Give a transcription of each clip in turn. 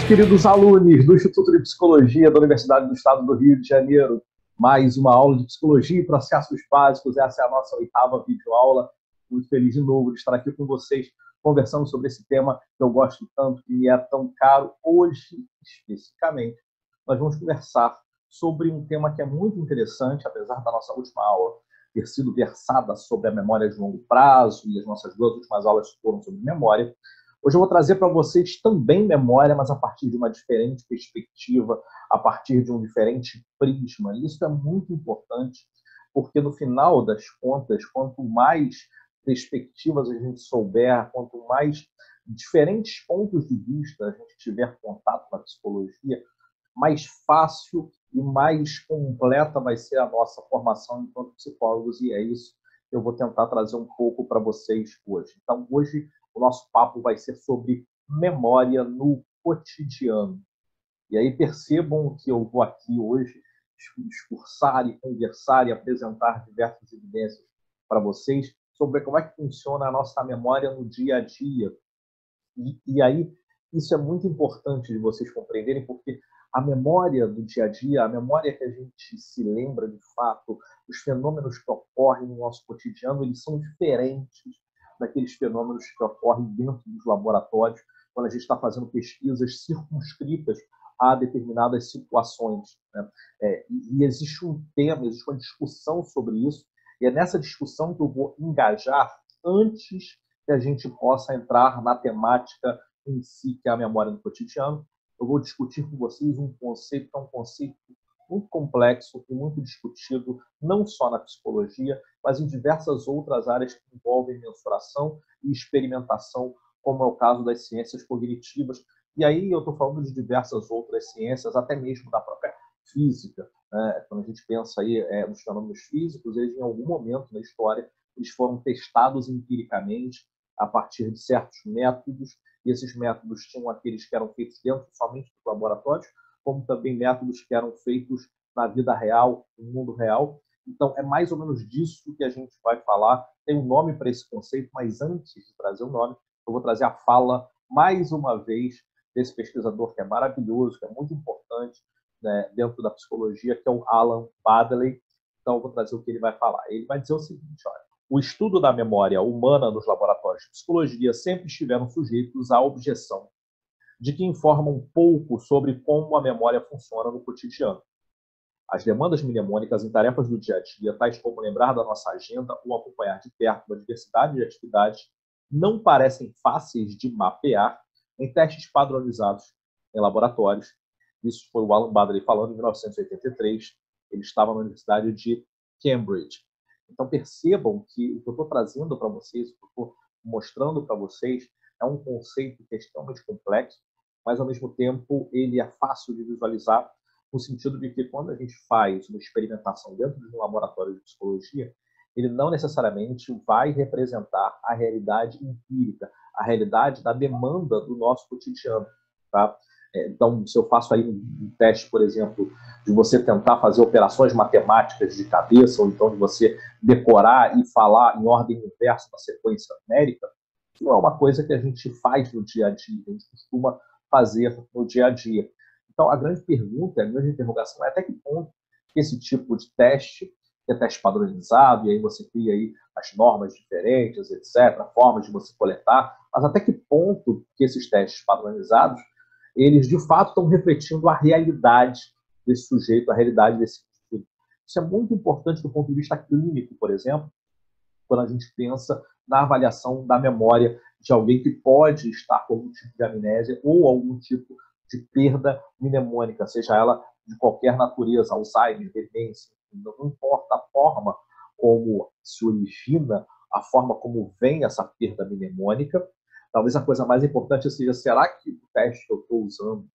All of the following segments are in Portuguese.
queridos alunos do Instituto de Psicologia da Universidade do Estado do Rio de Janeiro. Mais uma aula de Psicologia e Processos Básicos. Essa é a nossa 8ª videoaula. Muito feliz de novo de estar aqui com vocês, conversando sobre esse tema que eu gosto tanto, que me é tão caro. Hoje, especificamente, nós vamos conversar sobre um tema que é muito interessante, apesar da nossa última aula ter sido versada sobre a memória de longo prazo, e as nossas duas últimas aulas foram sobre memória. Hoje eu vou trazer para vocês também memória, mas a partir de uma diferente perspectiva, a partir de um diferente prisma. Isso é muito importante, porque no final das contas, quanto mais perspectivas a gente souber, quanto mais diferentes pontos de vista a gente tiver contato na psicologia, mais fácil e mais completa vai ser a nossa formação enquanto psicólogos, e é isso que eu vou tentar trazer um pouco para vocês hoje. Então, hoje, o nosso papo vai ser sobre memória no cotidiano. E aí percebam que eu vou aqui hoje discursar e conversar e apresentar diversas evidências para vocês sobre como é que funciona a nossa memória no dia a dia. E aí, isso é muito importante de vocês compreenderem, porque a memória do dia a dia, a memória que a gente se lembra de fato, os fenômenos que ocorrem no nosso cotidiano, eles são diferentes daqueles fenômenos que ocorrem dentro dos laboratórios, quando a gente está fazendo pesquisas circunscritas a determinadas situações, né? E existe um tema, existe uma discussão sobre isso, e é nessa discussão que eu vou engajar antes que a gente possa entrar na temática em si, que é a memória do cotidiano. Eu vou discutir com vocês um conceito que é um conceito muito complexo e muito discutido, não só na psicologia, mas em diversas outras áreas que envolvem mensuração e experimentação, como é o caso das ciências cognitivas. E aí eu estou falando de diversas outras ciências, até mesmo da própria física, né? Quando a gente pensa aí nos fenômenos físicos, eles em algum momento na história eles foram testados empiricamente a partir de certos métodos, e esses métodos tinham aqueles que eram feitos dentro somente dos laboratórios, como também métodos que eram feitos na vida real, no mundo real. Então, é mais ou menos disso que a gente vai falar. Tem um nome para esse conceito, mas antes de trazer o nome, eu vou trazer a fala, mais uma vez, desse pesquisador que é maravilhoso, que é muito importante, né, dentro da psicologia, que é o Alan Baddeley. Então, eu vou trazer o que ele vai falar. Ele vai dizer o seguinte, olha: o estudo da memória humana nos laboratórios de psicologia sempre estiveram sujeitos à objeção de que informam pouco sobre como a memória funciona no cotidiano. As demandas mnemônicas em tarefas do dia a dia, tais como lembrar da nossa agenda ou acompanhar de perto uma diversidade de atividades, não parecem fáceis de mapear em testes padronizados em laboratórios. Isso foi o Alan Baddeley falando em 1983. Ele estava na Universidade de Cambridge. Então percebam que o que eu estou trazendo para vocês, o que eu estou mostrando para vocês, é um conceito que é extremamente complexo, mas ao mesmo tempo ele é fácil de visualizar, no sentido de que quando a gente faz uma experimentação dentro de um laboratório de psicologia, ele não necessariamente vai representar a realidade empírica, a realidade da demanda do nosso cotidiano, tá? Então, se eu faço aí um teste, por exemplo, de você tentar fazer operações matemáticas de cabeça, ou então de você decorar e falar em ordem inversa na sequência numérica, isso não é uma coisa que a gente faz no dia a dia, a gente costuma fazer no dia a dia. Então, a grande pergunta, a grande interrogação é até que ponto esse tipo de teste, que é teste padronizado, e aí você cria aí as normas diferentes, etc., formas de você coletar, mas até que ponto que esses testes padronizados, eles de fato estão refletindo a realidade desse sujeito, a realidade desse indivíduo. Isso é muito importante do ponto de vista clínico, por exemplo, quando a gente pensa na avaliação da memória de alguém que pode estar com algum tipo de amnésia ou algum tipo de perda mnemônica, seja ela de qualquer natureza, Alzheimer, demência, não importa a forma como se origina, a forma como vem essa perda mnemônica. Talvez a coisa mais importante seja, será que o teste que eu estou usando,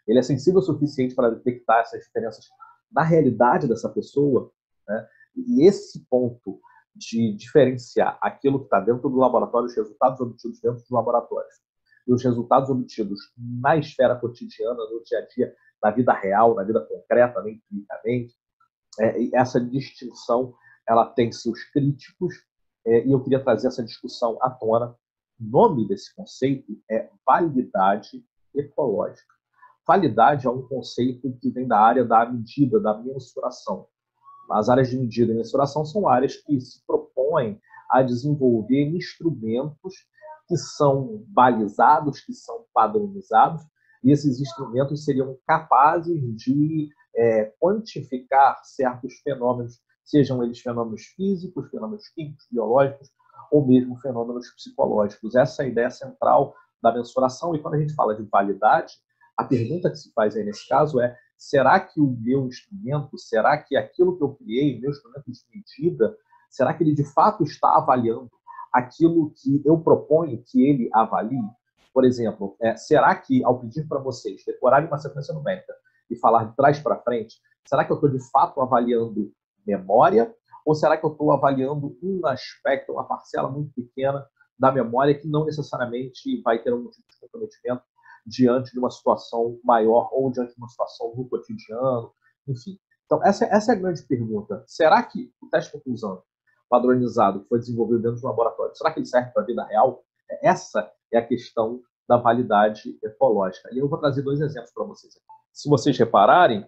ele é sensível o suficiente para detectar essas diferenças na realidade dessa pessoa, né? E esse ponto de diferenciar aquilo que está dentro do laboratório, os resultados obtidos dentro dos laboratórios, e os resultados obtidos na esfera cotidiana, no dia a dia, na vida real, na vida concreta, né, empiricamente, essa distinção ela tem seus críticos, e eu queria trazer essa discussão à tona. O nome desse conceito é validade ecológica. Validade é um conceito que vem da área da medida, da mensuração. As áreas de medida e mensuração são áreas que se propõem a desenvolver instrumentos que são balizados, que são padronizados, e esses instrumentos seriam capazes de quantificar certos fenômenos, sejam eles fenômenos físicos, fenômenos químicos, biológicos, ou mesmo fenômenos psicológicos. Essa é a ideia central da mensuração, e quando a gente fala de validade, a pergunta que se faz aí nesse caso é: será que o meu instrumento, será que aquilo que eu criei, o meu instrumento de medida, será que ele de fato está avaliando aquilo que eu proponho que ele avalie? Por exemplo, será que ao pedir para vocês decorarem uma sequência numérica e falar de trás para frente, será que eu estou de fato avaliando memória? Ou será que eu estou avaliando um aspecto, uma parcela muito pequena da memória que não necessariamente vai ter algum tipo de comprometimento diante de uma situação maior ou diante de uma situação no cotidiano, enfim. Então, essa é a grande pergunta. Será que o teste de conclusão padronizado que foi desenvolvido dentro de um laboratório, será que ele serve para a vida real? Essa é a questão da validade ecológica. E eu vou trazer 2 exemplos para vocês. Se vocês repararem,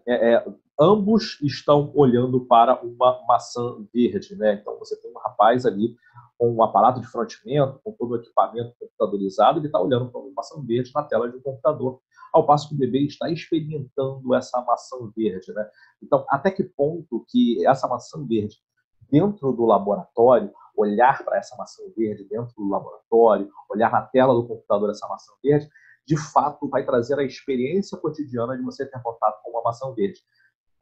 ambos estão olhando para uma maçã verde, né? Então, você tem um rapaz ali com um aparato de fronteamento, com todo o equipamento computadorizado, ele está olhando para uma maçã verde na tela de um computador, ao passo que o bebê está experimentando essa maçã verde, né? Então, até que ponto que essa maçã verde, dentro do laboratório, olhar para essa maçã verde dentro do laboratório, olhar na tela do computador essa maçã verde, de fato vai trazer a experiência cotidiana de você ter contato com uma maçã verde.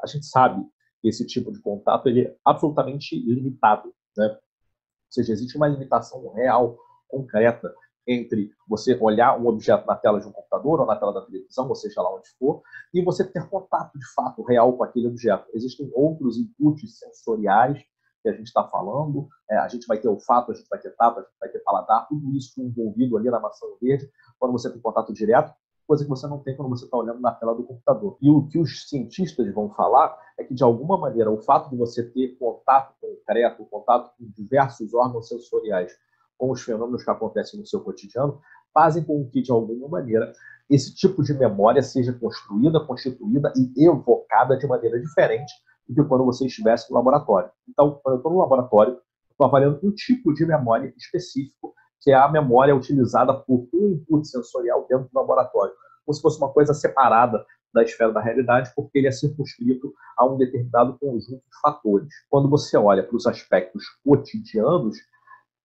A gente sabe que esse tipo de contato ele é absolutamente limitado, né? Ou seja, existe uma limitação real, concreta, entre você olhar um objeto na tela de um computador ou na tela da televisão, ou seja lá onde for, e você ter contato de fato real com aquele objeto. Existem outros inputs sensoriais que a gente está falando, a gente vai ter olfato, a gente vai ter tato, a gente vai ter paladar, tudo isso envolvido ali na maçã verde, quando você tem contato direto, coisa que você não tem quando você está olhando na tela do computador. E o que os cientistas vão falar é que, de alguma maneira, o fato de você ter contato concreto, contato com diversos órgãos sensoriais, com os fenômenos que acontecem no seu cotidiano, fazem com que, de alguma maneira, esse tipo de memória seja construída, constituída e evocada de maneira diferente do que quando você estivesse no laboratório. Então, quando eu estou no laboratório, estou avaliando um tipo de memória específico, que é a memória utilizada por um input sensorial dentro do laboratório, como se fosse uma coisa separada da esfera da realidade, porque ele é circunscrito a um determinado conjunto de fatores. Quando você olha para os aspectos cotidianos,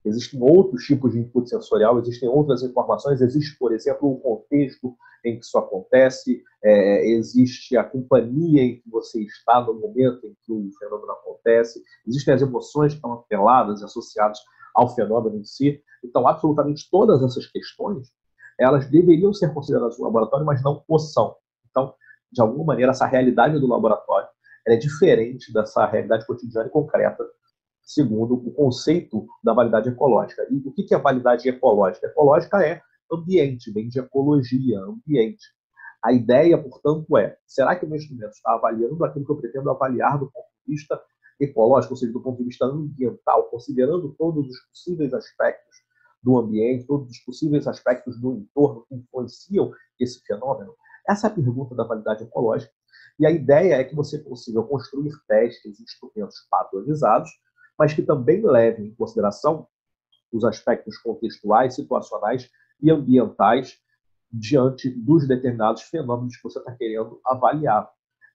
existem outros tipos de input sensorial, existem outras informações, existe, por exemplo, o contexto em que isso acontece, existe a companhia em que você está no momento em que o fenômeno acontece, existem as emoções que estão atreladas, associadas ao fenômeno em si. Então, absolutamente todas essas questões, elas deveriam ser consideradas no laboratório, mas não o são. Então, de alguma maneira, essa realidade do laboratório é diferente dessa realidade cotidiana e concreta, segundo o conceito da validade ecológica. E o que é validade ecológica? Ecológica é ambiente, vem de ecologia, ambiente. A ideia, portanto, é: será que o meu instrumento está avaliando aquilo que eu pretendo avaliar do ponto de vista ecológico, ou seja, do ponto de vista ambiental, considerando todos os possíveis aspectos do ambiente, todos os possíveis aspectos do entorno que influenciam esse fenômeno? Essa é a pergunta da validade ecológica. E a ideia é que você consiga construir testes e instrumentos padronizados, mas que também levem em consideração os aspectos contextuais, situacionais e ambientais diante dos determinados fenômenos que você está querendo avaliar.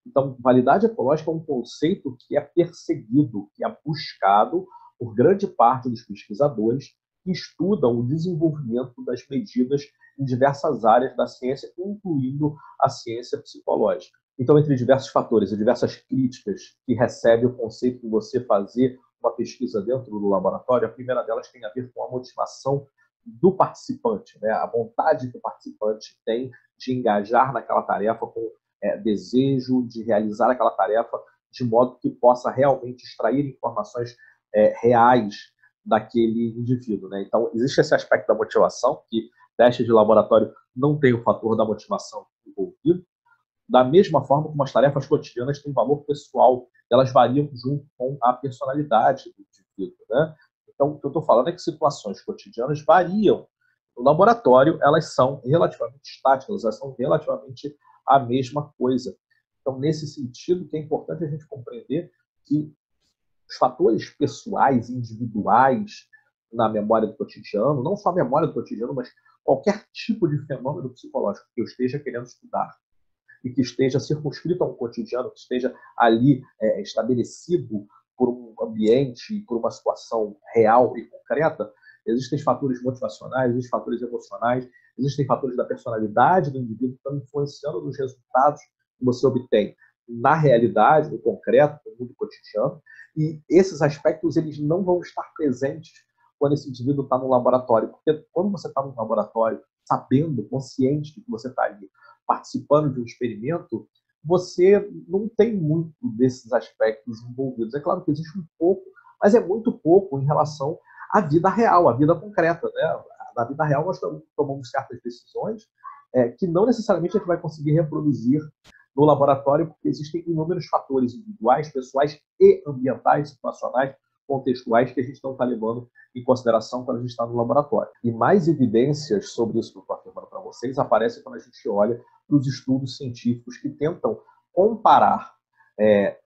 Então, validade ecológica é um conceito que é perseguido, que é buscado por grande parte dos pesquisadores que estudam o desenvolvimento das medidas em diversas áreas da ciência, incluindo a ciência psicológica. Então, entre diversos fatores e diversas críticas que recebe o conceito de você fazer uma pesquisa dentro do laboratório, a primeira delas tem a ver com a motivação do participante, né? A vontade que o participante tem de engajar naquela tarefa com desejo de realizar aquela tarefa de modo que possa realmente extrair informações reais daquele indivíduo, né? Então, existe esse aspecto da motivação, que testes de laboratório não tem o fator da motivação envolvido, da mesma forma como as tarefas cotidianas têm valor pessoal, elas variam junto com a personalidade do indivíduo, né? Então, o que eu estou falando é que situações cotidianas variam No laboratório, elas são relativamente estáticas, elas são relativamente a mesma coisa. Então, nesse sentido, que é importante a gente compreender que os fatores pessoais, individuais, na memória do cotidiano, não só a memória do cotidiano, mas qualquer tipo de fenômeno psicológico que eu esteja querendo estudar e que esteja circunscrito a um cotidiano, que esteja ali estabelecido por um ambiente, por uma situação real e concreta, existem fatores motivacionais, existem fatores emocionais, existem fatores da personalidade do indivíduo que estão influenciando nos resultados que você obtém na realidade, no concreto, no mundo cotidiano, e esses aspectos eles não vão estar presentes quando esse indivíduo está no laboratório, porque quando você está no laboratório, sabendo, consciente de que você está ali participando de um experimento, você não tem muito desses aspectos envolvidos. É claro que existe um pouco, mas é muito pouco em relação à vida real, à vida concreta, né? Na vida real, nós tomamos certas decisões que não necessariamente a gente vai conseguir reproduzir no laboratório, porque existem inúmeros fatores individuais, pessoais e ambientais, situacionais, contextuais que a gente não está levando em consideração quando a gente está no laboratório. E mais evidências sobre isso que eu estou afirmando para vocês aparecem quando a gente olha para os estudos científicos que tentam comparar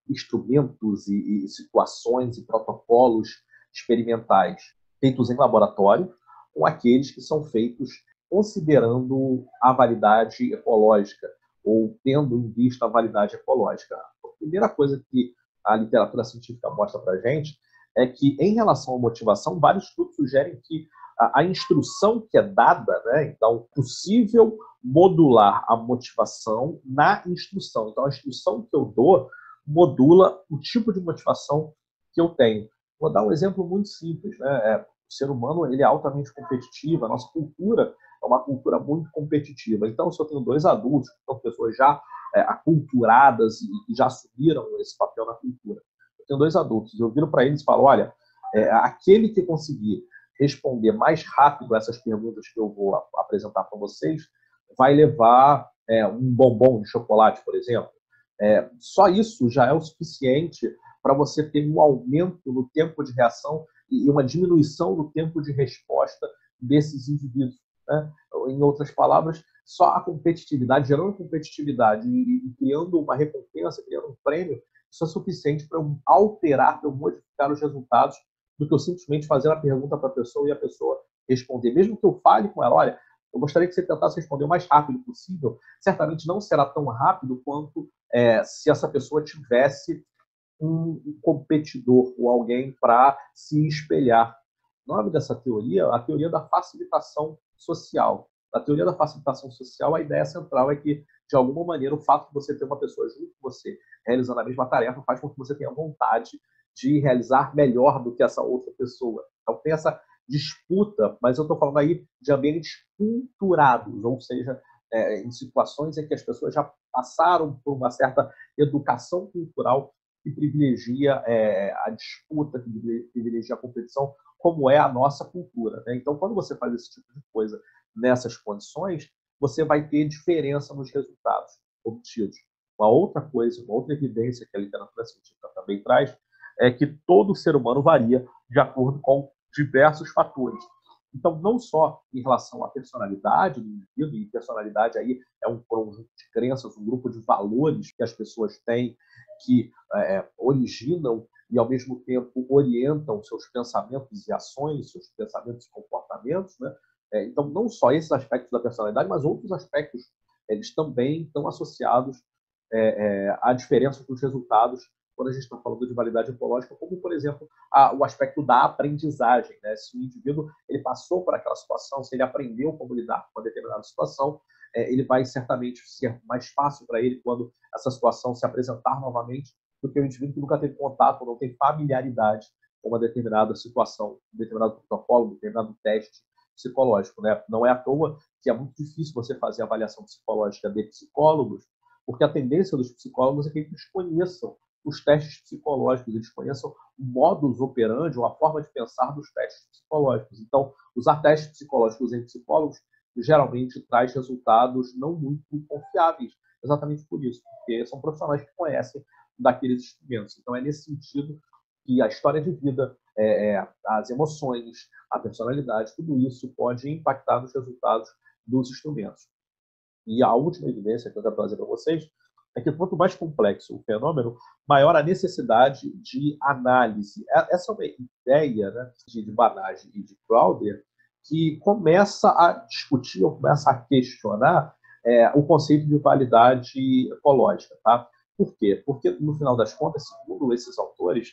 instrumentos e situações e protocolos experimentais feitos em laboratório com aqueles que são feitos considerando a validade ecológica ou tendo em vista a validade ecológica. A primeira coisa que a literatura científica mostra para a gente é que, em relação à motivação, vários estudos sugerem que a instrução que é dada, né, então, é possível modular a motivação na instrução. Então, a instrução que eu dou modula o tipo de motivação que eu tenho. Vou dar um exemplo muito simples, né? O ser humano ele é altamente competitivo, a nossa cultura é uma cultura muito competitiva. Então, se eu tenho dois adultos, que são pessoas já aculturadas e já assumiram esse papel na cultura, eu tenho dois adultos, eu viro para eles e falo, olha, aquele que conseguir responder mais rápido essas perguntas que eu vou apresentar para vocês vai levar um bombom de chocolate, por exemplo. Só isso já é o suficiente para você ter um aumento no tempo de reação e uma diminuição no tempo de resposta desses indivíduos. Né? Em outras palavras, só a competitividade, gerando competitividade e criando uma recompensa, criando um prêmio, isso é suficiente para eu alterar, para eu modificar os resultados do que eu simplesmente fazer a pergunta para a pessoa e a pessoa responder. Mesmo que eu fale com ela, olha, eu gostaria que você tentasse responder o mais rápido possível, certamente não será tão rápido quanto se essa pessoa tivesse um competidor ou alguém para se espelhar. O nome dessa teoria, a teoria da facilitação social. Na teoria da facilitação social, a ideia central é que, de alguma maneira, o fato de você ter uma pessoa junto com você realizando a mesma tarefa faz com que você tenha vontade de realizar melhor do que essa outra pessoa. Então, tem essa disputa, mas eu estou falando aí de ambientes culturados, ou seja, em situações em que as pessoas já passaram por uma certa educação cultural que privilegia a disputa, que privilegia a competição, como é a nossa cultura. Né? Então, quando você faz esse tipo de coisa nessas condições, você vai ter diferença nos resultados obtidos. Uma outra coisa, uma outra evidência que a literatura científica também traz é que todo ser humano varia de acordo com diversos fatores. Então, não só em relação à personalidade do indivíduo, e personalidade aí é um conjunto de crenças, um grupo de valores que as pessoas têm que originam e, ao mesmo tempo, orientam seus pensamentos e ações, seus pensamentos e comportamentos. Né? Então, não só esses aspectos da personalidade, mas outros aspectos, eles também estão associados à diferença dos resultados quando a gente está falando de validade ecológica, como, por exemplo, o aspecto da aprendizagem. Né? Se o indivíduo ele passou por aquela situação, se ele aprendeu como lidar com uma determinada situação, ele vai certamente ser mais fácil para ele quando essa situação se apresentar novamente do que o indivíduo que nunca teve contato, não tem familiaridade com uma determinada situação, um determinado protocolo, um determinado teste psicológico. Né? Não é à toa que é muito difícil você fazer avaliação psicológica de psicólogos, porque a tendência dos psicólogos é que eles conheçam os testes psicológicos, eles conheçam o modus operandi ou a forma de pensar dos testes psicológicos. Então, usar testes psicológicos em psicólogos geralmente traz resultados não muito confiáveis, exatamente por isso, porque são profissionais que conhecem daqueles instrumentos. Então, é nesse sentido que a história de vida as emoções, a personalidade, tudo isso pode impactar nos resultados dos instrumentos. E a última evidência que eu quero trazer para vocês é que quanto mais complexo o fenômeno, maior a necessidade de análise. Essa é uma ideia, né, de Banach e de Crowder, que começa a discutir ou começa a questionar o conceito de validade ecológica. Tá? Por quê? Porque, no final das contas, segundo esses autores,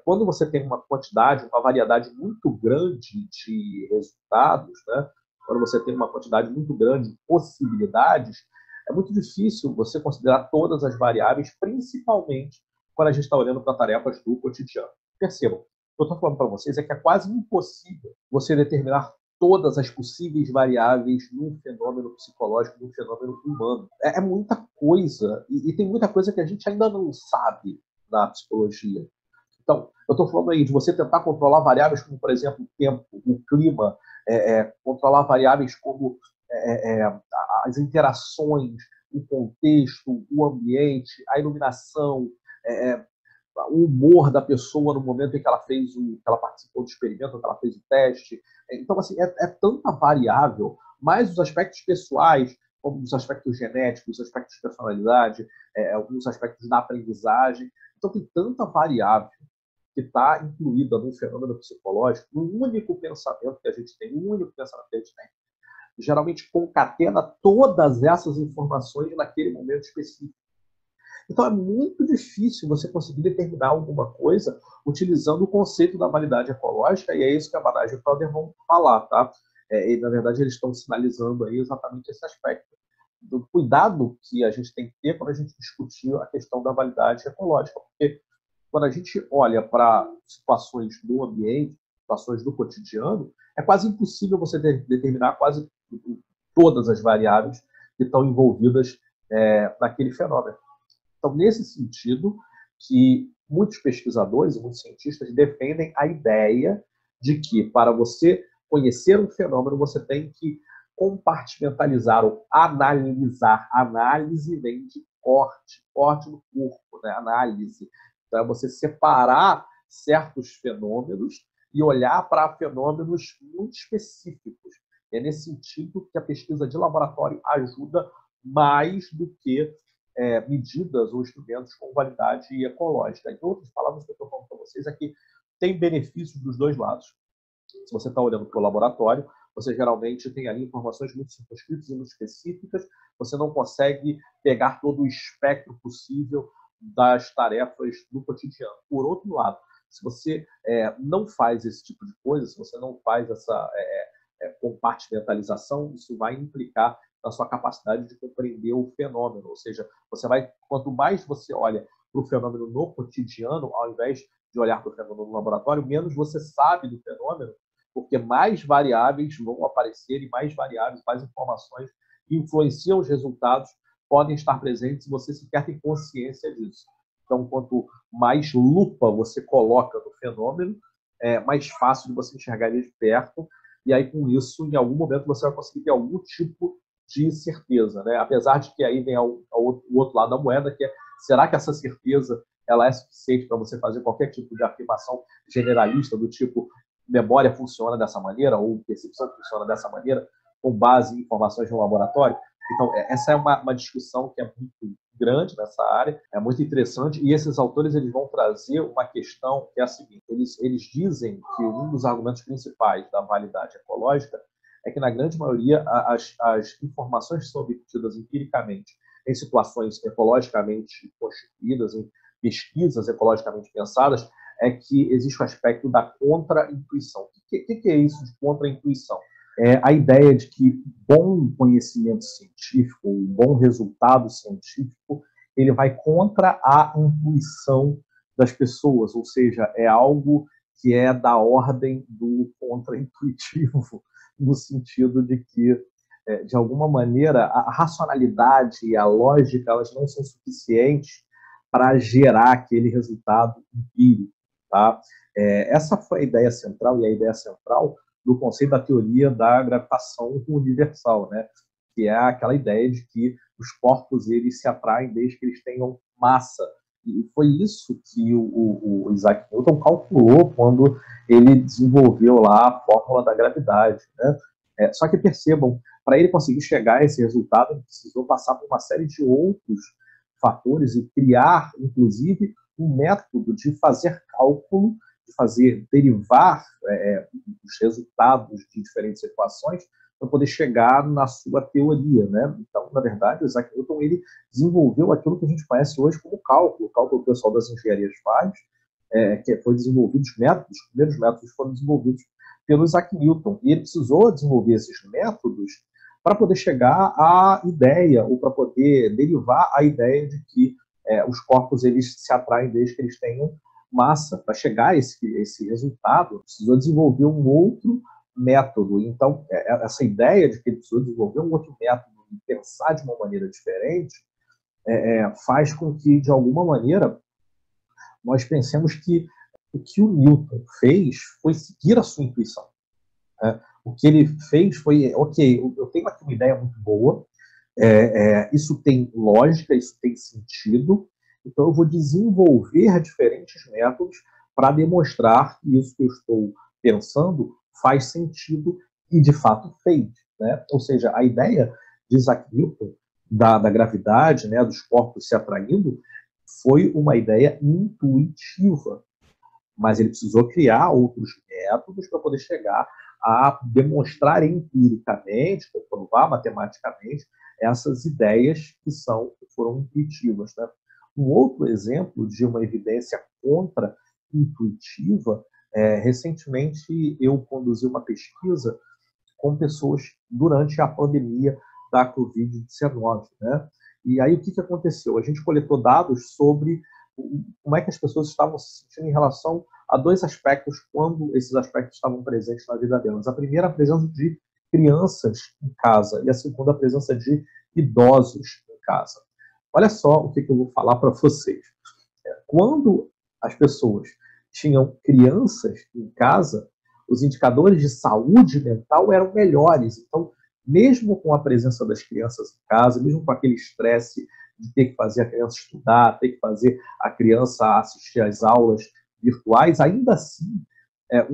quando você tem uma quantidade, uma variedade muito grande de resultados, né, quando você tem uma quantidade muito grande de possibilidades, é muito difícil você considerar todas as variáveis, principalmente quando a gente está olhando para tarefas do cotidiano. Percebam, o que eu estou falando para vocês é que é quase impossível você determinar todas as possíveis variáveis num fenômeno psicológico, num fenômeno humano. É muita coisa, e tem muita coisa que a gente ainda não sabe na psicologia. Então, eu estou falando aí de você tentar controlar variáveis como, por exemplo, o tempo, o clima, controlar variáveis como as interações, o contexto, o ambiente, a iluminação, o humor da pessoa no momento em que ela fez que ela participou do experimento, que ela fez o teste. Então, assim, é tanta variável, mais os aspectos pessoais, como os aspectos genéticos, os aspectos de personalidade, alguns aspectos da aprendizagem. Então, tem tanta variável que está incluída num fenômeno psicológico, num único pensamento que a gente tem, um único pensamento que a gente tem, geralmente concatena todas essas informações naquele momento específico. Então é muito difícil você conseguir determinar alguma coisa utilizando o conceito da validade ecológica, e é isso que a Banach e o Crowder vão falar, tá? E, na verdade, eles estão sinalizando aí exatamente esse aspecto do cuidado que a gente tem que ter quando a gente discutir a questão da validade ecológica, porque quando a gente olha para situações do ambiente, situações do cotidiano, é quase impossível você determinar quase todas as variáveis que estão envolvidas naquele fenômeno. Então, nesse sentido, que muitos pesquisadores e muitos cientistas defendem a ideia de que, para você conhecer um fenômeno, você tem que compartimentalizar ou analisar. Análise vem de corte no corpo, né? Análise. Então, é você separar certos fenômenos e olhar para fenômenos muito específicos. É nesse sentido que a pesquisa de laboratório ajuda mais do que medidas ou instrumentos com validade ecológica. Em outras palavras, o que eu estou falando para vocês é que tem benefícios dos dois lados. Se você está olhando para o laboratório, você geralmente tem ali informações muito circunscritas e muito específicas, você não consegue pegar todo o espectro possível das tarefas do cotidiano. Por outro lado, se você não faz esse tipo de coisa, se você não faz essa compartimentalização, isso vai implicar na sua capacidade de compreender o fenômeno. Ou seja, quanto mais você olha para o fenômeno no cotidiano, ao invés de olhar para o fenômeno no laboratório, menos você sabe do fenômeno, porque mais variáveis vão aparecer e mais variáveis, mais informações que influenciam os resultados podem estar presentes e você sequer tem consciência disso. Então, quanto mais lupa você coloca no fenômeno, é mais fácil de você enxergar ele de perto, e aí, com isso, em algum momento, você vai conseguir ter algum tipo de certeza, né? Apesar de que aí vem o outro lado da moeda, que é, será que essa certeza ela é suficiente para você fazer qualquer tipo de afirmação generalista, do tipo, memória funciona dessa maneira, ou percepção funciona dessa maneira, com base em informações de um laboratório? Então, essa é uma discussão que é muito grande nessa área, é muito interessante, e esses autores eles vão trazer uma questão que é a seguinte: eles dizem que um dos argumentos principais da validade ecológica é que, na grande maioria, as informações que são obtidas empiricamente em situações ecologicamente constituídas, em pesquisas ecologicamente pensadas, é que existe o aspecto da contra-intuição. O que é isso de contra-intuição? É a ideia de que bom conhecimento científico, um bom resultado científico, ele vai contra a intuição das pessoas, ou seja, é algo que é da ordem do contra-intuitivo, no sentido de que, de alguma maneira, a racionalidade e a lógica elas não são suficientes para gerar aquele resultado empírico. Tá? Essa foi a ideia central, e a ideia central do conceito da teoria da gravitação universal, né? Que é aquela ideia de que os corpos eles se atraem desde que eles tenham massa. E foi isso que o Isaac Newton calculou quando ele desenvolveu lá a fórmula da gravidade, né? Só que percebam, para ele conseguir chegar a esse resultado, ele precisou passar por uma série de outros fatores e criar, inclusive, um método de fazer cálculo, de fazer derivar os resultados de diferentes equações para poder chegar na sua teoria, né? Então, na verdade, o Isaac Newton ele desenvolveu aquilo que a gente conhece hoje como cálculo, o cálculo que o pessoal das engenharias faz, que foi desenvolvido os métodos, os primeiros métodos foram desenvolvidos pelo Isaac Newton, e ele precisou desenvolver esses métodos para poder chegar à ideia, ou para poder derivar a ideia de que os corpos eles se atraem desde que eles tenham massa. Para chegar a esse resultado, precisou desenvolver um outro método. Então, essa ideia de que ele precisou desenvolver um outro método e pensar de uma maneira diferente faz com que, de alguma maneira, nós pensemos que o que o Newton fez foi seguir a sua intuição. O que ele fez foi, ok, eu tenho aqui uma ideia muito boa, isso tem lógica, isso tem sentido, então eu vou desenvolver diferentes métodos para demonstrar que isso que eu estou pensando faz sentido e de fato fez, né? Ou seja, a ideia de Isaac Newton da gravidade, né, dos corpos se atraindo, foi uma ideia intuitiva, mas ele precisou criar outros métodos para poder chegar a demonstrar empiricamente, comprovar matematicamente essas ideias que foram intuitivas, né? Um outro exemplo de uma evidência contra-intuitiva, recentemente eu conduzi uma pesquisa com pessoas durante a pandemia da Covid-19, né? E aí o que aconteceu? A gente coletou dados sobre como é que as pessoas estavam se sentindo em relação a dois aspectos quando esses aspectos estavam presentes na vida delas. A primeira, a presença de crianças em casa, e a segunda, a presença de idosos em casa. Olha só o que eu vou falar para vocês. Quando as pessoas tinham crianças em casa, os indicadores de saúde mental eram melhores. Então, mesmo com a presença das crianças em casa, mesmo com aquele estresse de ter que fazer a criança estudar, ter que fazer a criança assistir às aulas virtuais, ainda assim,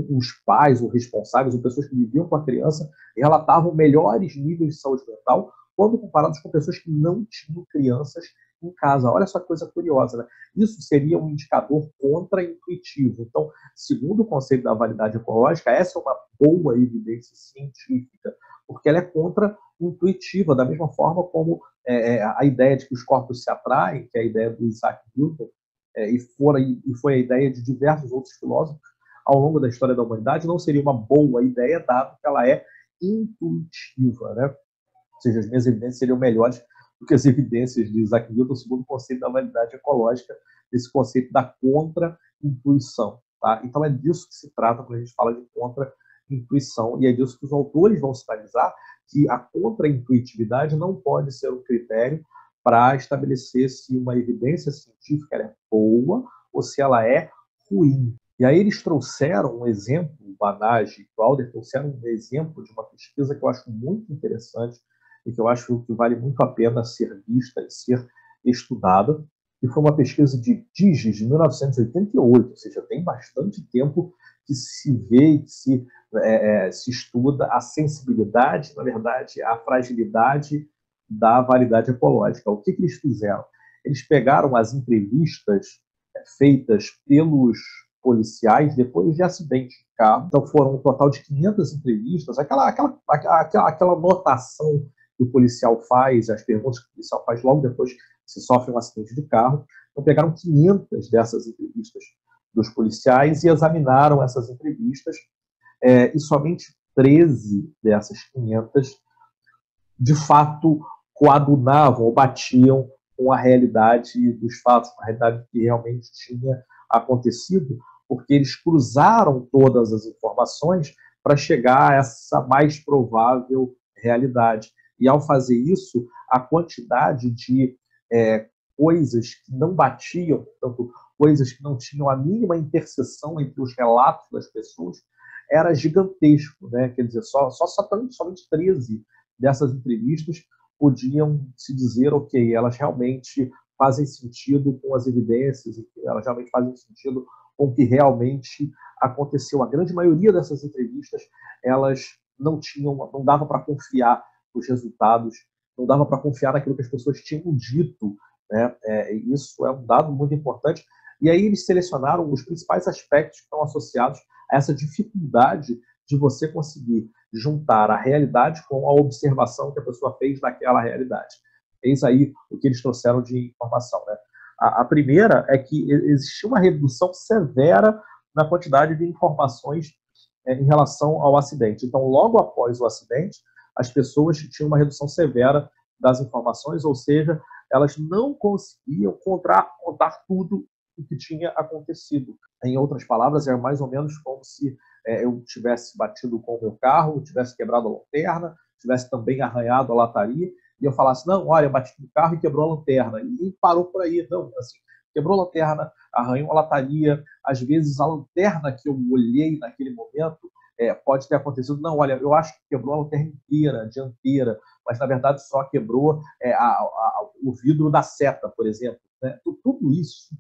os pais, ou responsáveis, ou pessoas que viviam com a criança, relatavam melhores níveis de saúde mental quando comparados com pessoas que não tinham crianças em casa. Olha só que coisa curiosa, né? Isso seria um indicador contra-intuitivo. Então, segundo o conceito da validade ecológica, essa é uma boa evidência científica, porque ela é contra-intuitiva, da mesma forma como a ideia de que os corpos se atraem, que é a ideia do Isaac Newton, e foi a ideia de diversos outros filósofos ao longo da história da humanidade, não seria uma boa ideia, dado que ela é intuitiva, né? Ou seja, as minhas evidências seriam melhores do que as evidências de Isaac Newton, segundo o conceito da validade ecológica, esse conceito da contra-intuição. Tá? Então é disso que se trata quando a gente fala de contra-intuição, e é disso que os autores vão sinalizar que a contra-intuitividade não pode ser um critério para estabelecer se uma evidência científica é boa ou se ela é ruim. E aí eles trouxeram um exemplo, o Banage e Crowder trouxeram um exemplo de uma pesquisa que eu acho muito interessante e que eu acho que vale muito a pena ser vista e ser estudada, que foi uma pesquisa de Digis, de 1988, ou seja, tem bastante tempo que se vê e que se estuda a sensibilidade, na verdade, a fragilidade da validade ecológica. O que eles fizeram? Eles pegaram as entrevistas feitas pelos policiais depois de acidente de carro. Então foram um total de 500 entrevistas, aquela notação que o policial faz, as perguntas que o policial faz logo depois que se sofre um acidente de carro. Então pegaram 500 dessas entrevistas dos policiais e examinaram essas entrevistas, e somente 13 dessas 500 de fato coadunavam ou batiam com a realidade dos fatos, com a realidade que realmente tinha acontecido, porque eles cruzaram todas as informações para chegar a essa mais provável realidade. E ao fazer isso, a quantidade de coisas que não batiam, portanto, coisas que não tinham a mínima interseção entre os relatos das pessoas, era gigantesco, né? Quer dizer, somente 13 dessas entrevistas podiam se dizer, ok, elas realmente fazem sentido com as evidências, elas realmente fazem sentido com o que realmente aconteceu. A grande maioria dessas entrevistas, elas não dava para confiar nos resultados, não dava para confiar naquilo que as pessoas tinham dito, né? Isso é um dado muito importante. E aí eles selecionaram os principais aspectos que estão associados a essa dificuldade de você conseguir juntar a realidade com a observação que a pessoa fez daquela realidade. Eis aí o que eles trouxeram de informação, né? A primeira é que existia uma redução severa na quantidade de informações em relação ao acidente. Então, logo após o acidente, as pessoas tinham uma redução severa das informações, ou seja, elas não conseguiam contar tudo o que tinha acontecido. Em outras palavras, é mais ou menos como se eu tivesse batido com o meu carro, tivesse quebrado a lanterna, tivesse também arranhado a lataria, e eu falasse, não, olha, eu bati no carro e quebrou a lanterna. E parou por aí. Não, assim, quebrou a lanterna, arranhou a lataria. Às vezes, a lanterna que eu olhei naquele momento pode ter acontecido. Não, olha, eu acho que quebrou a lanterna inteira, dianteira, mas, na verdade, só quebrou o vidro da seta, por exemplo. Né? Tudo isso,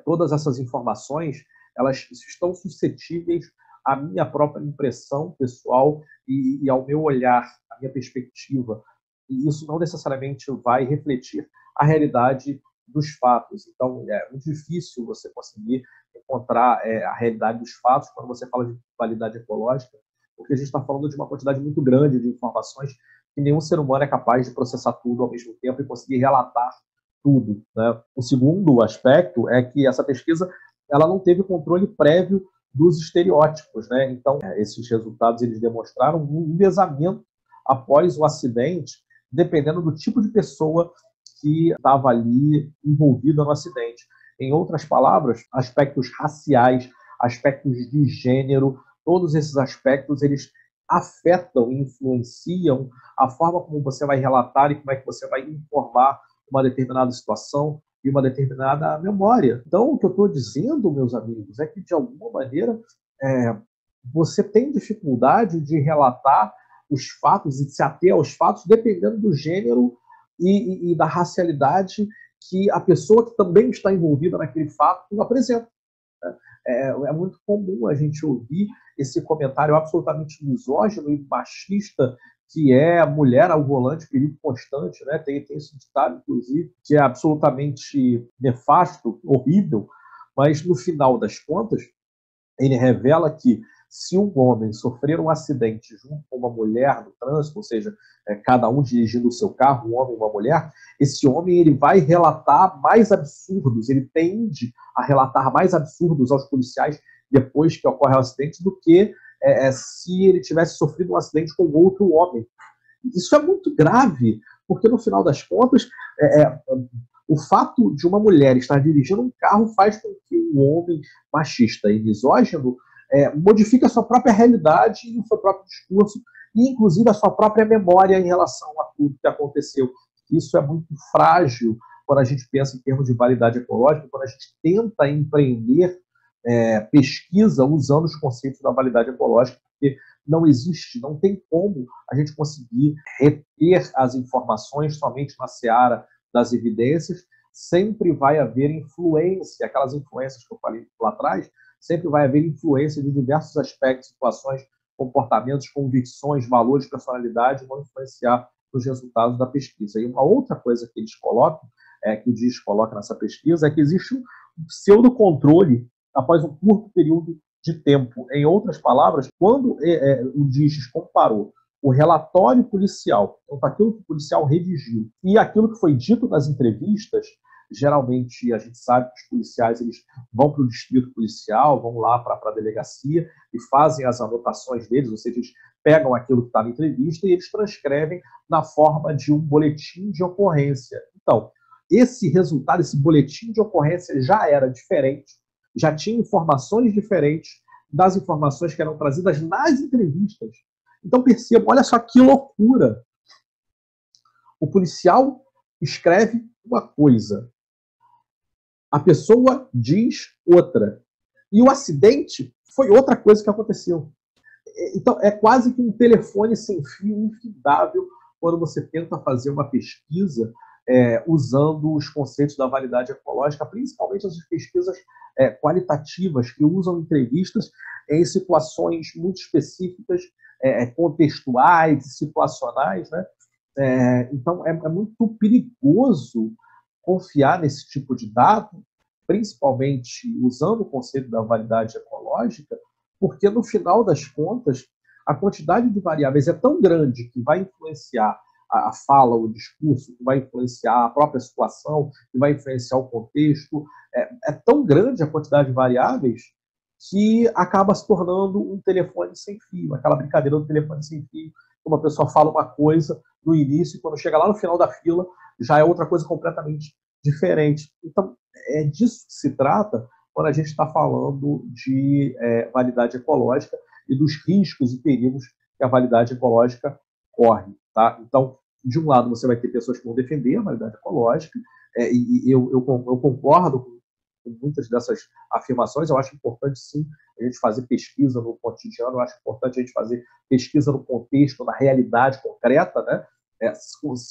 todas essas informações, elas estão suscetíveis à minha própria impressão pessoal e ao meu olhar, à minha perspectiva. E isso não necessariamente vai refletir a realidade dos fatos. Então, é muito difícil você conseguir encontrar a realidade dos fatos quando você fala de validade ecológica, porque a gente está falando de uma quantidade muito grande de informações que nenhum ser humano é capaz de processar tudo ao mesmo tempo e conseguir relatar tudo, né? O segundo aspecto é que essa pesquisa ela não teve controle prévio dos estereótipos, né? Então, esses resultados eles demonstraram um enviesamento após o acidente, dependendo do tipo de pessoa que estava ali envolvida no acidente. Em outras palavras, aspectos raciais, aspectos de gênero, todos esses aspectos eles afetam e influenciam a forma como você vai relatar e como é que você vai informar uma determinada situação e uma determinada memória. Então, o que eu estou dizendo, meus amigos, é que, de alguma maneira, você tem dificuldade de relatar os fatos e de se ater aos fatos dependendo do gênero e da racialidade que a pessoa que também está envolvida naquele fato apresenta. É muito comum a gente ouvir esse comentário absolutamente misógino e machista que é a mulher ao volante, perigo constante, né? Tem esse ditado, inclusive, que é absolutamente nefasto, horrível, mas no final das contas, ele revela que se um homem sofrer um acidente junto com uma mulher no trânsito, ou seja, cada um dirigindo o seu carro, um homem e uma mulher, esse homem ele vai relatar mais absurdos, ele tende a relatar mais absurdos aos policiais depois que ocorre o acidente do que se ele tivesse sofrido um acidente com outro homem. Isso é muito grave, porque no final das contas, o fato de uma mulher estar dirigindo um carro faz com que um homem machista e misógino modifique a sua própria realidade e o seu próprio discurso, e inclusive a sua própria memória em relação a tudo que aconteceu. Isso é muito frágil quando a gente pensa em termos de validade ecológica, quando a gente tenta empreender pesquisa usando os conceitos da validade ecológica, porque não existe, não tem como a gente conseguir reter as informações somente na seara das evidências. Sempre vai haver influência, aquelas influências que eu falei lá atrás, sempre vai haver influência de diversos aspectos, situações, comportamentos, convicções, valores, personalidade, vão influenciar os resultados da pesquisa. E uma outra coisa que eles colocam, que o DIS coloca nessa pesquisa, é que existe um pseudo-controle após um curto período de tempo. Em outras palavras, quando o DIS comparou o relatório policial, então, aquilo que o policial redigiu, e aquilo que foi dito nas entrevistas, geralmente a gente sabe que os policiais eles vão para o distrito policial, vão lá para a delegacia e fazem as anotações deles, ou seja, eles pegam aquilo que está na entrevista e eles transcrevem na forma de um boletim de ocorrência. Então, esse resultado, esse boletim de ocorrência já era diferente, já tinha informações diferentes das informações que eram trazidas nas entrevistas. Então percebam, olha só que loucura. O policial escreve uma coisa, a pessoa diz outra. E o acidente foi outra coisa que aconteceu. Então é quase que um telefone sem fio infindável quando você tenta fazer uma pesquisa usando os conceitos da validade ecológica, principalmente essas pesquisas qualitativas que usam entrevistas em situações muito específicas, contextuais, situacionais, né? Então, é muito perigoso confiar nesse tipo de dado, principalmente usando o conceito da validade ecológica, porque, no final das contas, a quantidade de variáveis é tão grande que vai influenciar a fala, o discurso, que vai influenciar a própria situação, que vai influenciar o contexto. É tão grande a quantidade de variáveis que acaba se tornando um telefone sem fio, aquela brincadeira do telefone sem fio, uma pessoa fala uma coisa no início e quando chega lá no final da fila já é outra coisa completamente diferente. Então, é disso que se trata quando a gente está falando de validade ecológica e dos riscos e perigos que a validade ecológica corre. Tá? Então, de um lado, você vai ter pessoas que vão defender a validade ecológica, e eu concordo com muitas dessas afirmações. Eu acho importante, sim, a gente fazer pesquisa no cotidiano, eu acho importante a gente fazer pesquisa no contexto, na realidade concreta, né?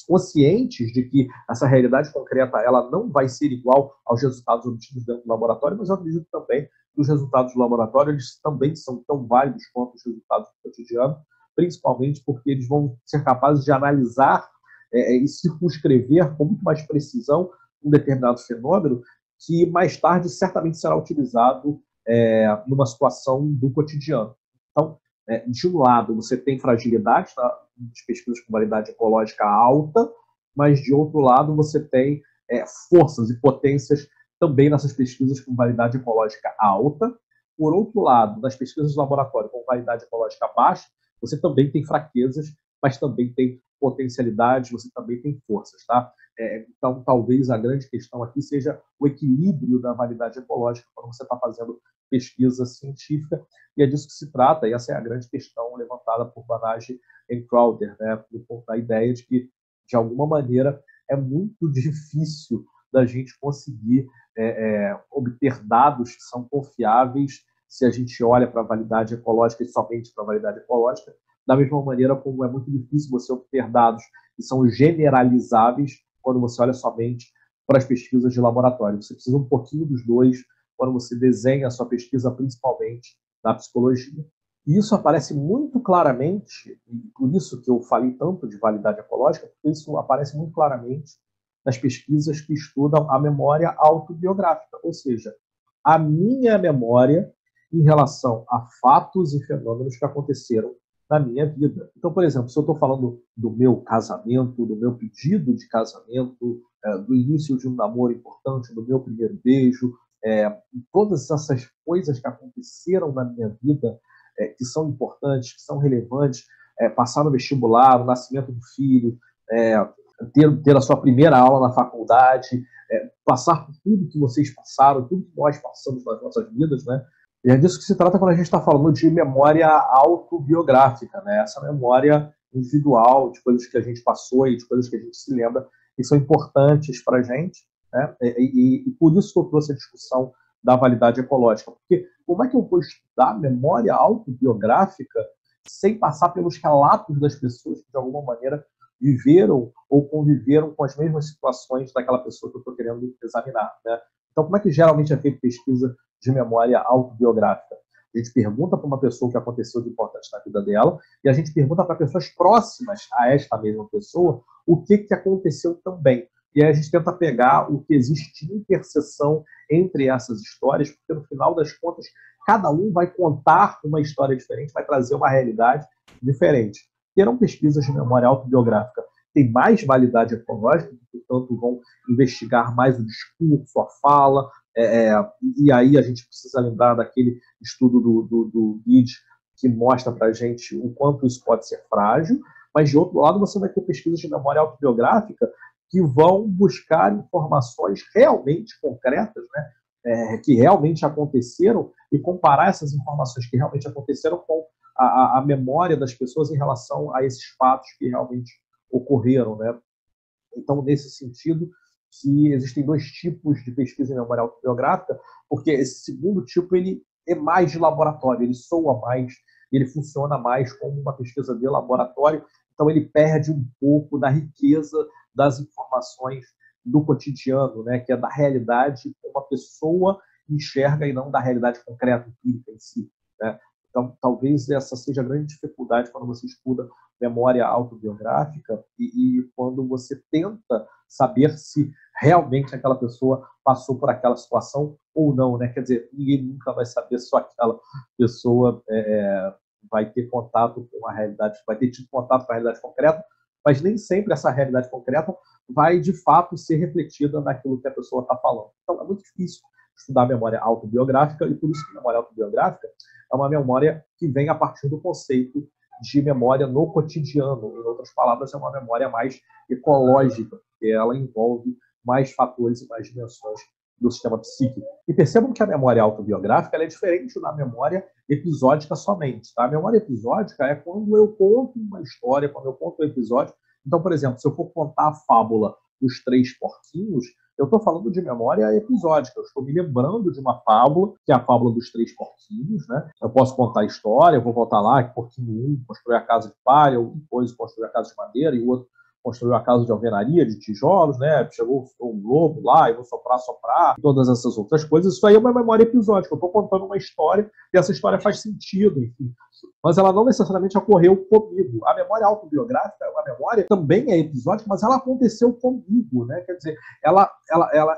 Conscientes de que essa realidade concreta ela não vai ser igual aos resultados obtidos dentro do laboratório, mas eu acredito também que os resultados do laboratório eles também são tão válidos quanto os resultados do cotidiano, principalmente porque eles vão ser capazes de analisar e circunscrever com muito mais precisão um determinado fenômeno que mais tarde certamente será utilizado numa situação do cotidiano. Então, de um lado, você tem fragilidade nas pesquisas com validade ecológica alta, mas de outro lado, você tem forças e potências também nessas pesquisas com validade ecológica alta. Por outro lado, nas pesquisas de laboratório com validade ecológica baixa, você também tem fraquezas, mas também tem potencialidades, você também tem forças, tá? Então, talvez a grande questão aqui seja o equilíbrio da validade ecológica quando você está fazendo pesquisa científica, e é disso que se trata, e essa é a grande questão levantada por Banaji e Crowder, né? A ideia de que, de alguma maneira, é muito difícil da gente conseguir obter dados que são confiáveis se a gente olha para a validade ecológica e somente para a validade ecológica, da mesma maneira como é muito difícil você obter dados que são generalizáveis quando você olha somente para as pesquisas de laboratório. Você precisa um pouquinho dos dois quando você desenha a sua pesquisa, principalmente na psicologia. E isso aparece muito claramente, e por isso que eu falei tanto de validade ecológica, porque isso aparece muito claramente nas pesquisas que estudam a memória autobiográfica, ou seja, a minha memória em relação a fatos e fenômenos que aconteceram na minha vida. Então, por exemplo, se eu estou falando do meu casamento, do meu pedido de casamento, do início de um namoro importante, do meu primeiro beijo, todas essas coisas que aconteceram na minha vida, que são importantes, que são relevantes, passar no vestibular, o nascimento do filho, ter a sua primeira aula na faculdade, passar por tudo que vocês passaram, tudo que nós passamos nas nossas vidas, né? E é disso que se trata quando a gente está falando de memória autobiográfica, né? Essa memória individual, de coisas que a gente passou e de coisas que a gente se lembra, que são importantes para a gente, né? E por isso que eu trouxe a discussão da validade ecológica. Porque como é que eu vou estudar memória autobiográfica sem passar pelos relatos das pessoas que, de alguma maneira, viveram ou conviveram com as mesmas situações daquela pessoa que eu estou querendo examinar, né? Então, como é que geralmente é feita pesquisa de memória autobiográfica? A gente pergunta para uma pessoa o que aconteceu de importante na vida dela e a gente pergunta para pessoas próximas a esta mesma pessoa o que aconteceu também. E aí a gente tenta pegar o que existe de interseção entre essas histórias, porque no final das contas, cada um vai contar uma história diferente, vai trazer uma realidade diferente. Terão pesquisas de memória autobiográfica têm mais validade ecológica, portanto vão investigar mais o discurso, a fala, e aí a gente precisa lembrar daquele estudo do GID que mostra para a gente o quanto isso pode ser frágil, mas de outro lado você vai ter pesquisas de memória autobiográfica que vão buscar informações realmente concretas, né, que realmente aconteceram e comparar essas informações que realmente aconteceram com a memória das pessoas em relação a esses fatos que realmente ocorreram, né? Então, nesse sentido, que existem dois tipos de pesquisa em memória autobiográfica, porque esse segundo tipo ele é mais de laboratório, ele soa mais, ele funciona mais como uma pesquisa de laboratório, então ele perde um pouco da riqueza das informações do cotidiano, né, que é da realidade que uma pessoa enxerga e não da realidade concreta, empírica em si, né? Então, talvez essa seja a grande dificuldade quando você estuda memória autobiográfica e quando você tenta saber se realmente aquela pessoa passou por aquela situação ou não, né? Quer dizer, ninguém nunca vai saber, só aquela pessoa vai ter contato com a realidade, vai ter tido contato com a realidade concreta, mas nem sempre essa realidade concreta vai, de fato, ser refletida naquilo que a pessoa está falando. Então, é muito difícil estudar a memória autobiográfica, e por isso que a memória autobiográfica é uma memória que vem a partir do conceito de memória no cotidiano. Em outras palavras, é uma memória mais ecológica, porque ela envolve mais fatores e mais dimensões do sistema psíquico. E percebam que a memória autobiográfica ela é diferente da memória episódica somente. Tá? A memória episódica é quando eu conto uma história, quando eu conto um episódio. Então, por exemplo, se eu for contar a fábula dos três porquinhos, eu estou falando de memória episódica. Eu estou me lembrando de uma fábula, que é a fábula dos três porquinhos, né? Eu posso contar a história, eu vou voltar lá, que porquinho um construiu a casa de palha, o depois construiu a casa de madeira, e o outro construiu a casa de alvenaria, de tijolos, né? Chegou um lobo lá, e vou soprar, todas essas outras coisas. Isso aí é uma memória episódica. Eu estou contando uma história e essa história faz sentido, enfim. Mas ela não necessariamente ocorreu comigo. A memória autobiográfica é uma memória, também é episódica, mas ela aconteceu comigo, né? Quer dizer, ela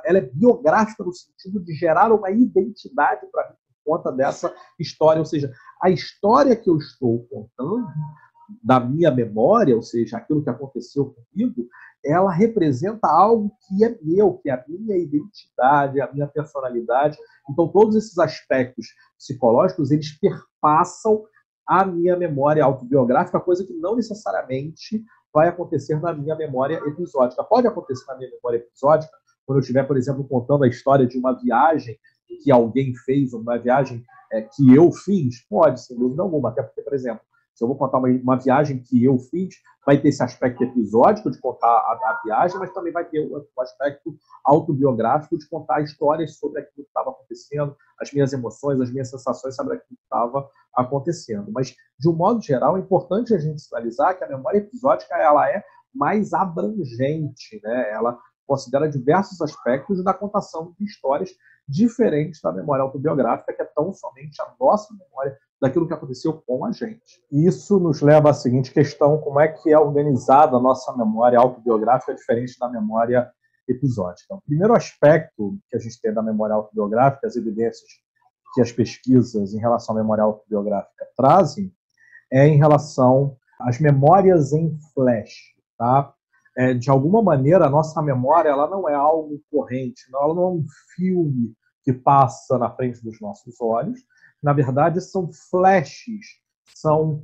é biográfica no sentido de gerar uma identidade para mim por conta dessa história. Ou seja, a história que eu estou contando da minha memória, ou seja, aquilo que aconteceu comigo, ela representa algo que é meu, que é a minha identidade, a minha personalidade. Então, todos esses aspectos psicológicos, eles perpassam a minha memória autobiográfica, coisa que não necessariamente vai acontecer na minha memória episódica. Pode acontecer na minha memória episódica, quando eu estiver, por exemplo, contando a história de uma viagem que alguém fez, uma viagem que eu fiz, pode, sem dúvida alguma, até porque, por exemplo, se eu vou contar uma viagem que eu fiz, vai ter esse aspecto episódico de contar a viagem, mas também vai ter o aspecto autobiográfico de contar histórias sobre aquilo que estava acontecendo, as minhas emoções, as minhas sensações sobre aquilo que estava acontecendo. Mas, de um modo geral, é importante a gente sinalizar que a memória episódica ela é mais abrangente, né? Ela considera diversos aspectos da contação de histórias diferentes da memória autobiográfica, que é tão somente a nossa memória daquilo que aconteceu com a gente. Isso nos leva à seguinte questão: como é que é organizada a nossa memória autobiográfica diferente da memória episódica? Então, o primeiro aspecto que a gente tem da memória autobiográfica, as evidências que as pesquisas em relação à memória autobiográfica trazem, é em relação às memórias em flash. Tá? De alguma maneira, a nossa memória ela não é algo corrente, ela não é um filme que passa na frente dos nossos olhos. Na verdade, são flashes, são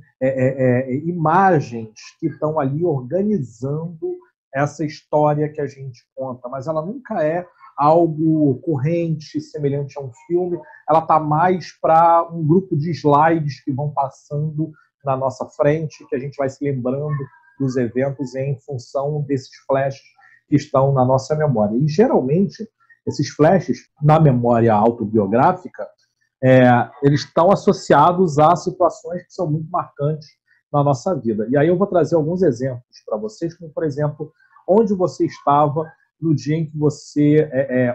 imagens que estão ali organizando essa história que a gente conta, mas ela nunca é algo corrente, semelhante a um filme, ela está mais para um grupo de slides que vão passando na nossa frente, que a gente vai se lembrando dos eventos em função desses flashes que estão na nossa memória. E, geralmente, esses flashes, na memória autobiográfica, eles estão associados a situações que são muito marcantes na nossa vida. E aí eu vou trazer alguns exemplos para vocês, como, por exemplo, onde você estava no dia em que você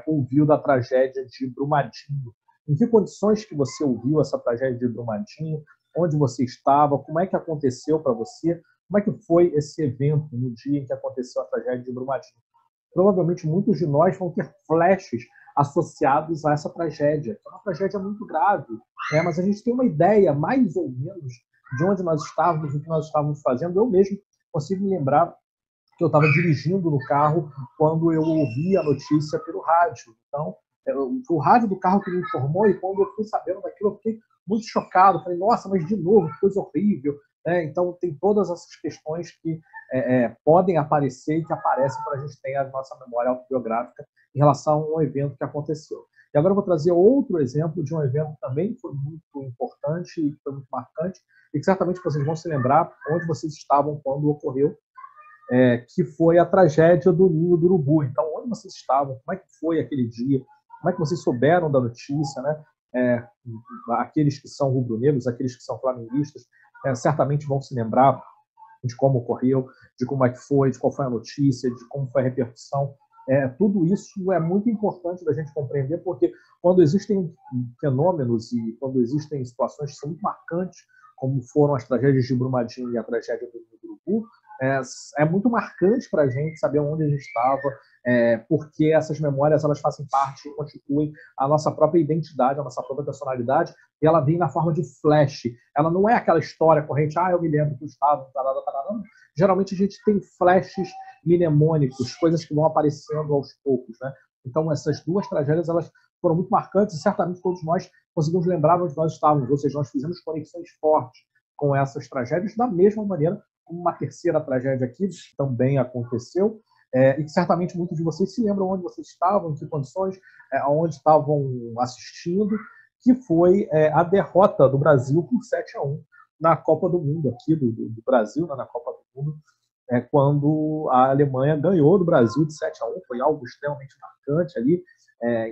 ouviu da tragédia de Brumadinho. Em que condições que você ouviu essa tragédia de Brumadinho? Onde você estava? Como é que aconteceu para você? Como é que foi esse evento no dia em que aconteceu a tragédia de Brumadinho? Provavelmente muitos de nós vão ter flashes associados a essa tragédia, que é uma tragédia muito grave, mas a gente tem uma ideia, mais ou menos, de onde nós estávamos, o que nós estávamos fazendo. Eu mesmo consigo me lembrar que eu estava dirigindo no carro quando eu ouvi a notícia pelo rádio. Então, o rádio do carro que me informou, e quando eu fui sabendo daquilo, eu fiquei muito chocado. Falei, nossa, mas de novo, que coisa horrível. Então, tem todas essas questões que podem aparecer e que aparecem para a gente ter a nossa memória autobiográfica em relação a um evento que aconteceu. E agora eu vou trazer outro exemplo de um evento que também foi muito importante e que foi muito marcante, e que certamente vocês vão se lembrar onde vocês estavam quando ocorreu, que foi a tragédia do Ninho do Urubu. Então, onde vocês estavam? Como é que foi aquele dia? Como é que vocês souberam da notícia? Né? Aqueles que são rubro-negros, aqueles que são flamenguistas, certamente vão se lembrar de como ocorreu, de como é que foi, de qual foi a notícia, de como foi a repercussão. Tudo isso é muito importante da gente compreender, porque quando existem fenômenos e quando existem situações que são muito marcantes, como foram as tragédias de Brumadinho e a tragédia do Urubu, é muito marcante para a gente saber onde a gente estava, porque essas memórias elas fazem parte e constituem a nossa própria identidade, a nossa própria personalidade, e ela vem na forma de flash. Ela não é aquela história corrente, eu me lembro que eu estava, tarará, tarará. Geralmente a gente tem flashes mnemônicos, coisas que vão aparecendo aos poucos, né? Então essas duas tragédias elas foram muito marcantes e certamente todos nós conseguimos lembrar onde nós estávamos, ou seja, nós fizemos conexões fortes com essas tragédias da mesma maneira como uma terceira tragédia aqui também aconteceu, e que certamente muitos de vocês se lembram onde vocês estavam, em que condições, onde estavam assistindo, que foi a derrota do Brasil por 7-1 na Copa do Mundo, aqui do Brasil, na Copa do Mundo, quando a Alemanha ganhou do Brasil de 7-1, foi algo extremamente marcante ali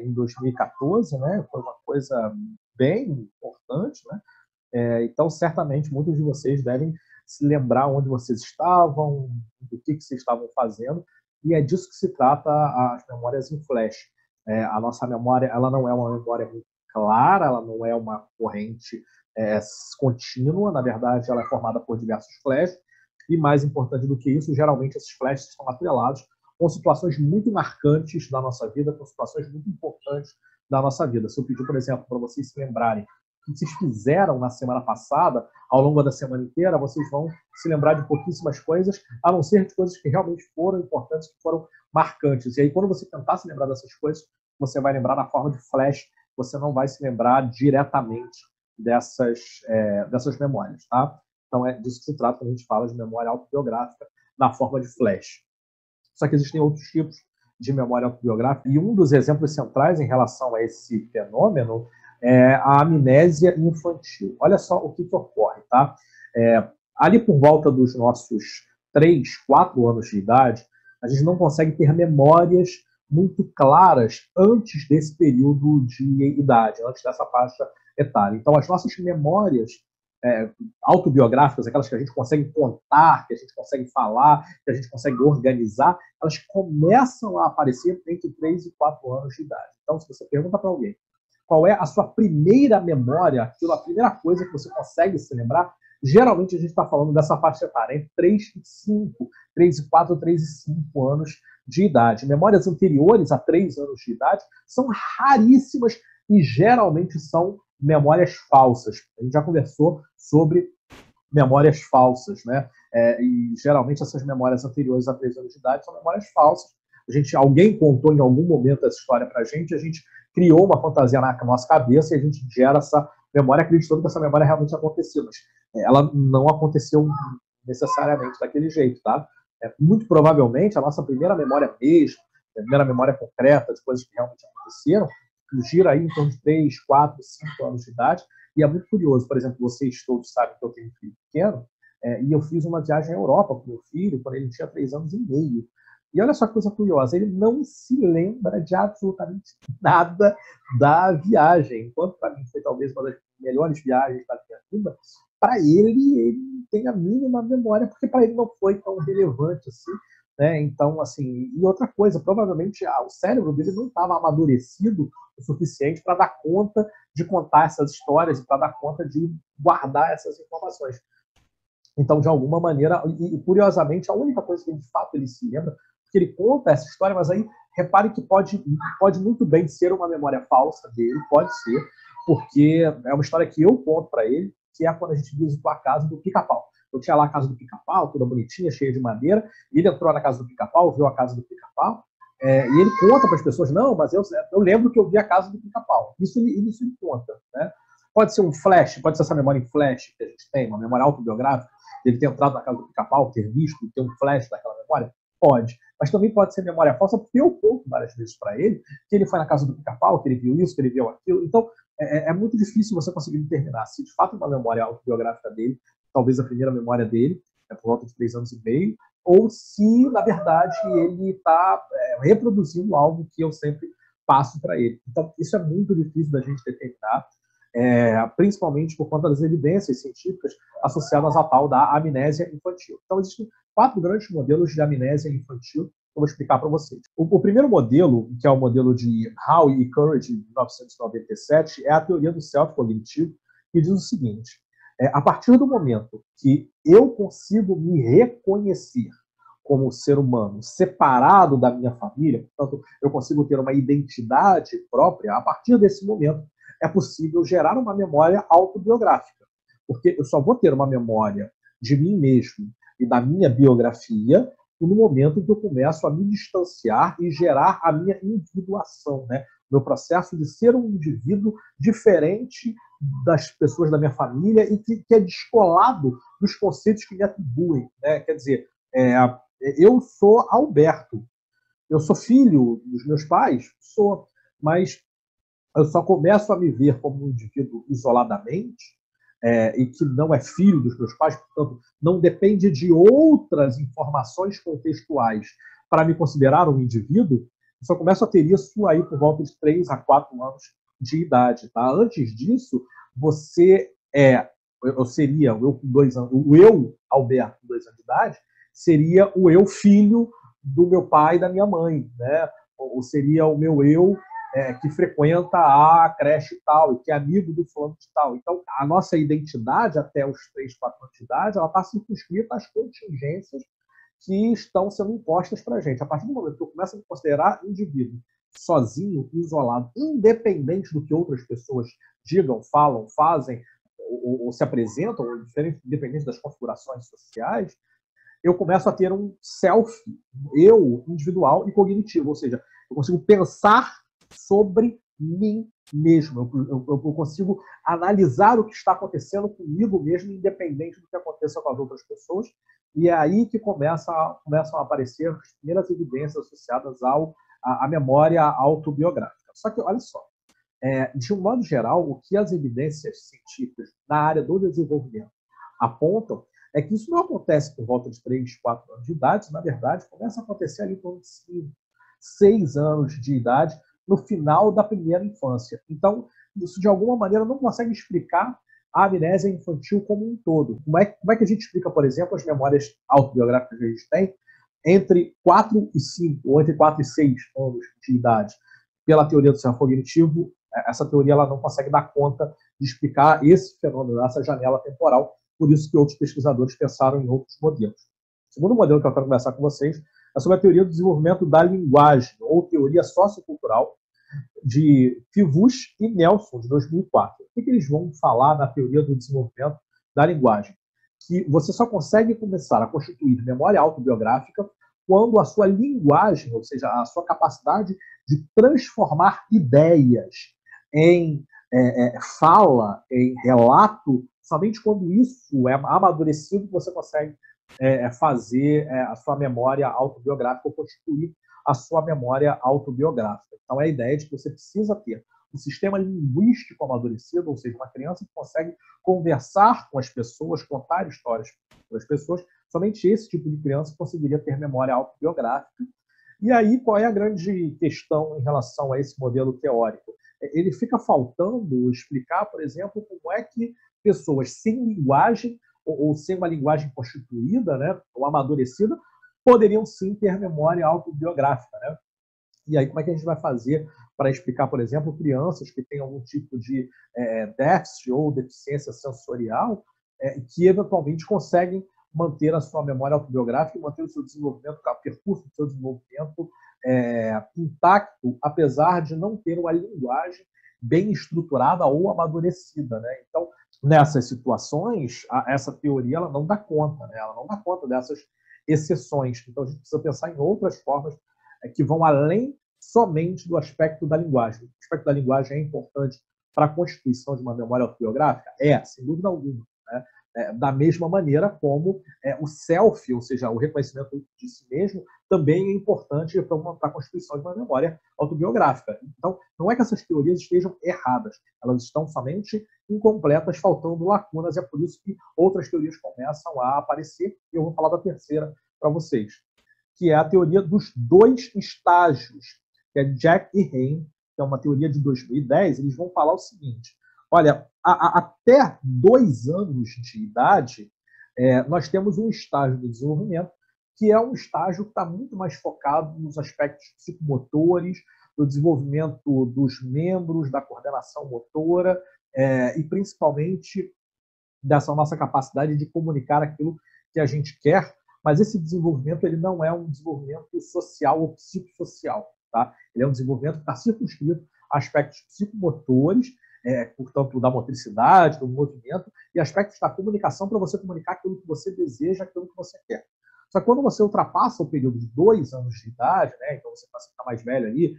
em 2014, né? Foi uma coisa bem importante, né? Então, certamente, muitos de vocês devem se lembrar onde vocês estavam, do que vocês estavam fazendo, e é disso que se trata as memórias em flash. A nossa memória ela não é uma memória muito clara, ela não é uma corrente contínua, na verdade, ela é formada por diversos flashes, e mais importante do que isso, geralmente esses flashes estão atrelados com situações muito marcantes da nossa vida, com situações muito importantes da nossa vida. Se eu pedir, por exemplo, para vocês se lembrarem o que vocês fizeram na semana passada, ao longo da semana inteira, vocês vão se lembrar de pouquíssimas coisas, a não ser de coisas que realmente foram importantes, que foram marcantes. E aí, quando você tentar se lembrar dessas coisas, você vai lembrar na forma de flash, você não vai se lembrar diretamente dessas memórias, tá? Então, é disso que se trata quando a gente fala de memória autobiográfica na forma de flash. Só que existem outros tipos de memória autobiográfica, e um dos exemplos centrais em relação a esse fenômeno é a amnésia infantil. Olha só o que ocorre, tá? Ali por volta dos nossos 3, 4 anos de idade, a gente não consegue ter memórias muito claras antes desse período de idade, antes dessa faixa etária. Então, as nossas memórias autobiográficas, aquelas que a gente consegue contar, que a gente consegue falar, que a gente consegue organizar, elas começam a aparecer entre 3 e 4 anos de idade. Então, se você pergunta para alguém qual é a sua primeira memória, a primeira coisa que você consegue se lembrar, geralmente a gente está falando dessa faixa etária, entre 3 e 5, 3 e 4, 3 e 5 anos de idade. Memórias anteriores a 3 anos de idade são raríssimas e geralmente são memórias falsas. A gente já conversou sobre memórias falsas, né? E geralmente essas memórias anteriores a 3 anos de idade são memórias falsas. Alguém contou em algum momento essa história para a gente criou uma fantasia na nossa cabeça e a gente gera essa memória acreditando que essa memória realmente aconteceu, mas ela não aconteceu necessariamente daquele jeito, tá? Muito provavelmente a nossa primeira memória mesmo, a primeira memória concreta de coisas que realmente aconteceram, gira aí em torno de 3, 4, 5 anos de idade, e é muito curioso. Por exemplo, vocês todos sabem que eu tenho um filho pequeno, e eu fiz uma viagem à Europa com meu filho quando ele tinha 3 anos e meio. E olha só que coisa curiosa, ele não se lembra de absolutamente nada da viagem. Enquanto para mim foi talvez uma das melhores viagens da minha vida, para ele não tem a mínima memória, porque para ele não foi tão relevante assim. Né? Então, assim, e outra coisa, provavelmente o cérebro dele não estava amadurecido o suficiente para dar conta de contar essas histórias e para dar conta de guardar essas informações. Então, de alguma maneira, e curiosamente, a única coisa que de fato ele se lembra, porque ele conta essa história, mas aí repare que pode muito bem ser uma memória falsa dele, pode ser, porque é uma história que eu conto para ele, que é quando a gente visitou a casa do Pica-Pau. Eu tinha lá a casa do Pica-Pau, toda bonitinha, cheia de madeira, e ele entrou na casa do Pica-Pau, viu a casa do Pica-Pau, e ele conta para as pessoas, não, mas eu lembro que eu vi a casa do Pica-Pau. Isso ele conta, né? Pode ser um flash, pode ser essa memória em flash que a gente tem, uma memória autobiográfica, dele ter entrado na casa do Pica-Pau, ter visto, ter um flash daquela memória? Pode. Mas também pode ser memória falsa, porque eu conto várias vezes para ele que ele foi na casa do Pica-Pau, que ele viu isso, que ele viu aquilo. Então, é muito difícil você conseguir determinar se de fato é uma memória autobiográfica dele, talvez a primeira memória dele, por volta de 3 anos e meio, ou se, na verdade, ele está reproduzindo algo que eu sempre passo para ele. Então, isso é muito difícil da gente determinar. principalmente por conta das evidências científicas associadas à tal da amnésia infantil. Então, existem 4 grandes modelos de amnésia infantil que eu vou explicar para vocês. O primeiro modelo, que é o modelo de Howe e Courage, de 1997, é a teoria do self cognitivo, que diz o seguinte: a partir do momento que eu consigo me reconhecer como ser humano separado da minha família, portanto, eu consigo ter uma identidade própria, a partir desse momento é possível gerar uma memória autobiográfica. Porque eu só vou ter uma memória de mim mesmo e da minha biografia no momento em que eu começo a me distanciar e gerar a minha individuação, né? Meu processo de ser um indivíduo diferente das pessoas da minha família e que é descolado dos conceitos que me atribuem, né? Quer dizer, eu sou Alberto, eu sou filho dos meus pais, sou, mas eu só começo a me ver como um indivíduo isoladamente, e que não é filho dos meus pais, portanto, não depende de outras informações contextuais para me considerar um indivíduo, eu só começo a ter isso aí por volta de 3 a 4 anos de idade. Tá? Antes disso, você eu seria o eu com 2 anos, o eu, Alberto, com 2 anos de idade, seria o eu filho do meu pai e da minha mãe, né? Ou seria o meu eu que frequenta a creche e tal, e que é amigo do fulano de tal. Então, a nossa identidade até os 3, 4 anos de idade, ela está circunscrita às contingências que estão sendo impostas para a gente. A partir do momento que eu começo a me considerar indivíduo sozinho, isolado, independente do que outras pessoas digam, falam, fazem, ou se apresentam, independente das configurações sociais, eu começo a ter um self, eu individual e cognitivo, ou seja, eu consigo pensar sobre mim mesmo, eu consigo analisar o que está acontecendo comigo mesmo, independente do que aconteça com as outras pessoas, e é aí que começam a aparecer as primeiras evidências associadas à memória autobiográfica. Só que, olha só, de um modo geral, o que as evidências científicas na área do desenvolvimento apontam é que isso não acontece por volta de 3, 4 anos de idade, na verdade, começa a acontecer ali por 5, 6 anos de idade, no final da primeira infância. Então, isso de alguma maneira não consegue explicar a amnésia infantil como um todo. Como é que a gente explica, por exemplo, as memórias autobiográficas que a gente tem entre 4 e 5, ou entre 4 e 6 anos de idade? Pela teoria do self cognitivo, essa teoria ela não consegue dar conta de explicar esse fenômeno, essa janela temporal, por isso que outros pesquisadores pensaram em outros modelos. O segundo modelo que eu quero conversar com vocês é sobre a teoria do desenvolvimento da linguagem, ou teoria sociocultural, de Fivush e Nelson, de 2004. O que eles vão falar na teoria do desenvolvimento da linguagem? Que você só consegue começar a constituir memória autobiográfica quando a sua linguagem, ou seja, a sua capacidade de transformar ideias em fala, em relato, somente quando isso é amadurecido você consegue fazer a sua memória autobiográfica ou constituir a sua memória autobiográfica. Então, é a ideia de que você precisa ter um sistema linguístico amadurecido, ou seja, uma criança que consegue conversar com as pessoas, contar histórias para as pessoas, somente esse tipo de criança conseguiria ter memória autobiográfica. E aí, qual é a grande questão em relação a esse modelo teórico? Ele fica faltando explicar, por exemplo, como é que pessoas sem linguagem ou sem uma linguagem constituída, né, ou amadurecida, poderiam sim ter memória autobiográfica, né? E aí, como é que a gente vai fazer para explicar, por exemplo, crianças que têm algum tipo de déficit ou deficiência sensorial que eventualmente conseguem manter a sua memória autobiográfica e manter o seu desenvolvimento, o percurso do seu desenvolvimento intacto, apesar de não ter uma linguagem bem estruturada ou amadurecida, né? Então, nessas situações, essa teoria ela não dá conta, né? Ela não dá conta dessas exceções. Então, a gente precisa pensar em outras formas que vão além somente do aspecto da linguagem. O aspecto da linguagem é importante para a constituição de uma memória autobiográfica? Sem dúvida alguma. Né? Da mesma maneira como o self, ou seja, o reconhecimento de si mesmo, também é importante para a constituição de uma memória autobiográfica. Então, não é que essas teorias estejam erradas, elas estão somente incompletas, faltando lacunas, e é por isso que outras teorias começam a aparecer, e eu vou falar da terceira para vocês, que é a teoria dos 2 estágios, que é Jack e Haim, que é uma teoria de 2010, eles vão falar o seguinte: Olha, até 2 anos de idade, nós temos um estágio do desenvolvimento que é um estágio que está muito mais focado nos aspectos psicomotores, do desenvolvimento dos membros, da coordenação motora, e principalmente dessa nossa capacidade de comunicar aquilo que a gente quer, mas esse desenvolvimento ele não é um desenvolvimento social ou psicossocial, tá? Ele é um desenvolvimento que está circunscrito a aspectos psicomotores, portanto, da motricidade, do movimento, e aspectos da comunicação para você comunicar aquilo que você deseja, aquilo que você quer. Só que quando você ultrapassa o período de 2 anos de idade, né, então você passa a ficar mais velho ali,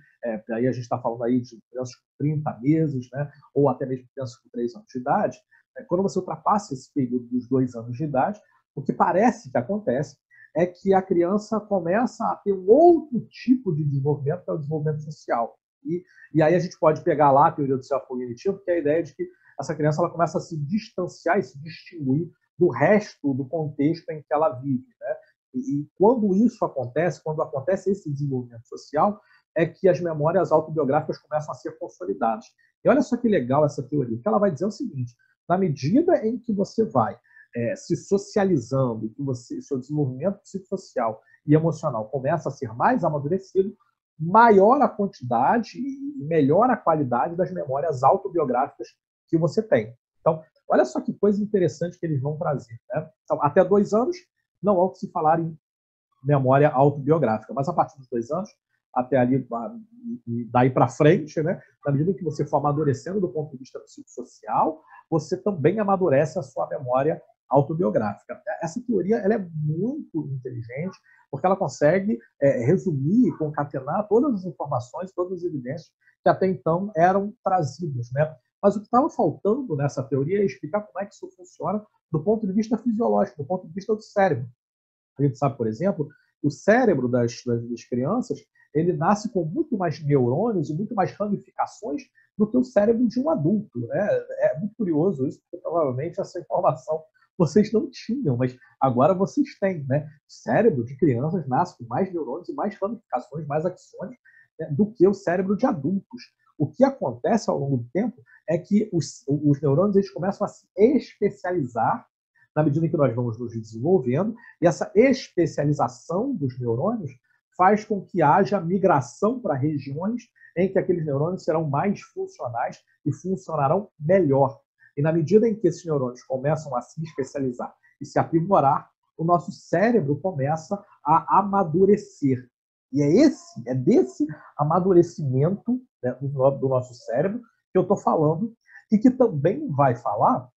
aí a gente está falando aí de crianças com 30 meses, né, ou até mesmo crianças com 3 anos de idade, quando você ultrapassa esse período dos 2 anos de idade, o que parece que acontece é que a criança começa a ter um outro tipo de desenvolvimento, que é o desenvolvimento social. E aí a gente pode pegar lá a teoria do self cognitivo, que é a ideia de que essa criança ela começa a se distanciar e se distinguir do resto do contexto em que ela vive, né? E quando isso acontece, quando acontece esse desenvolvimento social, é que as memórias autobiográficas começam a ser consolidadas. E olha só que legal essa teoria. O que ela vai dizer é o seguinte: na medida em que você vai se socializando, e que seu desenvolvimento psicossocial e emocional começa a ser mais amadurecido, maior a quantidade e melhor a qualidade das memórias autobiográficas que você tem. Então, olha só que coisa interessante que eles vão trazer, né? Então, até 2 anos, não há o que se falar em memória autobiográfica, mas a partir dos 2 anos, até ali, daí para frente, né, na medida que você for amadurecendo do ponto de vista psicossocial, você também amadurece a sua memória autobiográfica. Essa teoria ela é muito inteligente, porque ela consegue resumir e concatenar todas as informações, todas as evidências que até então eram trazidas, né? Mas o que estava faltando nessa teoria é explicar como é que isso funciona do ponto de vista fisiológico, do ponto de vista do cérebro. A gente sabe, por exemplo, que o cérebro das crianças ele nasce com muito mais neurônios e muito mais ramificações do que o cérebro de um adulto. Né? É muito curioso isso, porque provavelmente essa informação vocês não tinham, mas agora vocês têm. Né? O cérebro de crianças nasce com mais neurônios e mais ramificações, mais axônios, né, do que o cérebro de adultos. O que acontece ao longo do tempo é que os neurônios eles começam a se especializar na medida em que nós vamos nos desenvolvendo, e essa especialização dos neurônios faz com que haja migração para regiões em que aqueles neurônios serão mais funcionais e funcionarão melhor. E na medida em que esses neurônios começam a se especializar e se aprimorar, o nosso cérebro começa a amadurecer. E é desse amadurecimento, né, do nosso cérebro que eu estou falando, e que também vai falar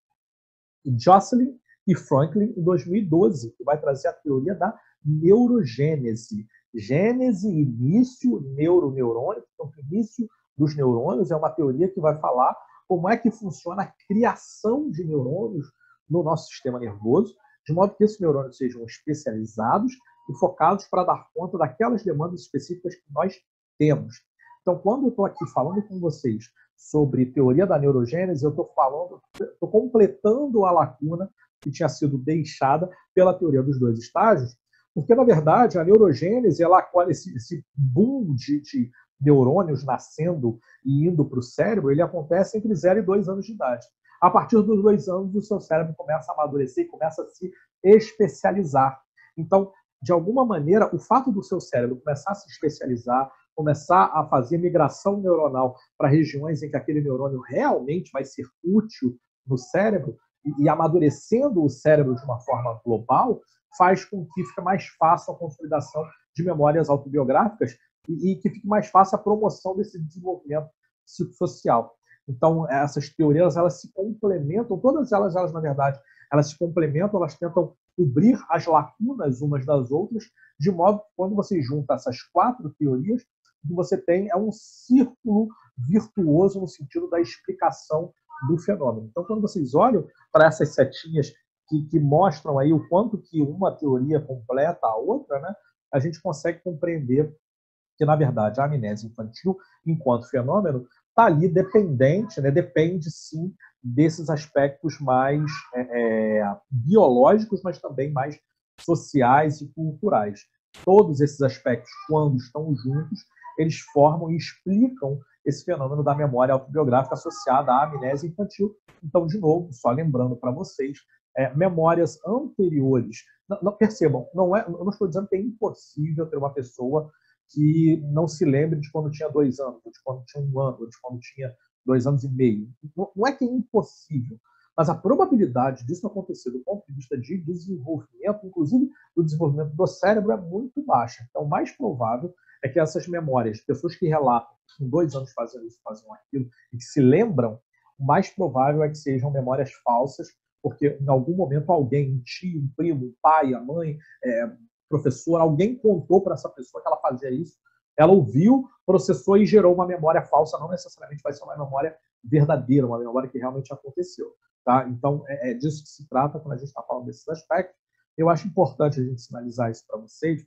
Jocelyn e Franklin em 2012, que vai trazer a teoria da neurogênese. Gênese, início, neurônio, portanto, início dos neurônios é uma teoria que vai falar como é que funciona a criação de neurônios no nosso sistema nervoso, de modo que esses neurônios sejam especializados e focados para dar conta daquelas demandas específicas que nós temos. Então, quando eu estou aqui falando com vocês sobre teoria da neurogênese, eu estou completando a lacuna que tinha sido deixada pela teoria dos 2 estágios, porque, na verdade, a neurogênese, esse boom de neurônios nascendo e indo para o cérebro, ele acontece entre 0 e 2 anos de idade. A partir dos 2 anos, o seu cérebro começa a amadurecer e começa a se especializar. Então, de alguma maneira, o fato do seu cérebro começar a se especializar, começar a fazer migração neuronal para regiões em que aquele neurônio realmente vai ser útil no cérebro, e amadurecendo o cérebro de uma forma global, faz com que fique mais fácil a consolidação de memórias autobiográficas e que fique mais fácil a promoção desse desenvolvimento psicossocial. Então, essas teorias, elas se complementam, todas elas, na verdade, elas se complementam, elas tentam cobrir as lacunas umas das outras, de modo que quando você junta essas 4 teorias, o que você tem é um círculo virtuoso no sentido da explicação do fenômeno. Então, quando vocês olham para essas setinhas que mostram aí o quanto que uma teoria completa a outra, né, a gente consegue compreender que, na verdade, a amnésia infantil, enquanto fenômeno, está ali dependente, né, depende sim desses aspectos mais biológicos, mas também mais sociais e culturais. Todos esses aspectos, quando estão juntos, eles formam e explicam esse fenômeno da memória autobiográfica associada à amnésia infantil. Então, de novo, só lembrando para vocês, memórias anteriores. Não, percebam, eu não estou dizendo que é impossível ter uma pessoa que não se lembre de quando tinha 2 anos, ou de quando tinha 1 ano, ou de quando tinha 2 anos e meio. Não é que é impossível, mas a probabilidade disso acontecer do ponto de vista de desenvolvimento, inclusive do desenvolvimento do cérebro, é muito baixa. Então, o mais provável é que essas memórias, pessoas que relatam com 2 anos fazendo isso, faziam aquilo, e que se lembram, o mais provável é que sejam memórias falsas, porque em algum momento alguém, um tio, um primo, um pai, a mãe, professor, alguém contou para essa pessoa que ela fazia isso, ela ouviu, processou e gerou uma memória falsa, não necessariamente vai ser uma memória verdadeira, uma memória que realmente aconteceu. Tá? Então, é disso que se trata quando a gente está falando desses aspectos. Eu acho importante a gente sinalizar isso para vocês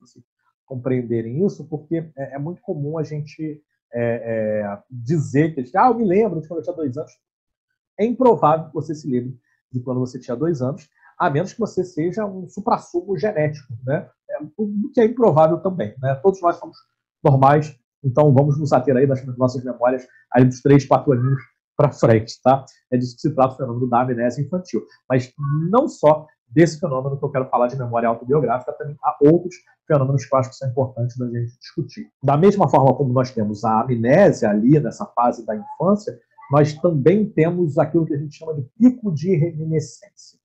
compreenderem isso, porque é muito comum a gente dizer que eu me lembro de quando eu tinha 2 anos. É improvável que você se lembre de quando você tinha 2 anos, a menos que você seja um suprassumo genético, né? O que é improvável também, né? Todos nós somos normais, então vamos nos ater aí das nossas memórias aí dos 3, 4 aninhos para frente, tá? É disso que se trata o fenômeno da amnésia infantil. Mas não só desse fenômeno que eu quero falar de memória autobiográfica, também há outros fenômenos que eu acho que são importantes da gente discutir. Da mesma forma como nós temos a amnésia ali nessa fase da infância, nós também temos aquilo que a gente chama de pico de reminiscência.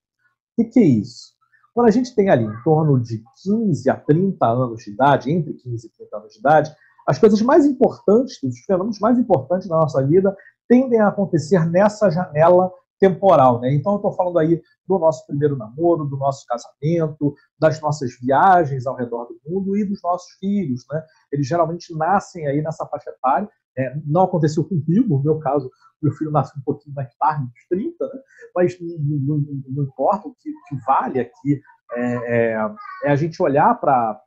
O que é isso? Quando a gente tem ali em torno de 15 a 30 anos de idade, entre 15 e 30 anos de idade, as coisas mais importantes, os fenômenos mais importantes da nossa vida tendem a acontecer nessa janela temporal, né? Então eu estou falando aí do nosso primeiro namoro, do nosso casamento, das nossas viagens ao redor do mundo e dos nossos filhos, né? Eles geralmente nascem aí nessa faixa etária. Não aconteceu comigo, no meu caso, meu filho nasceu um pouquinho mais tarde, dos 30, né? Mas não importa, o que vale aqui é a gente olhar para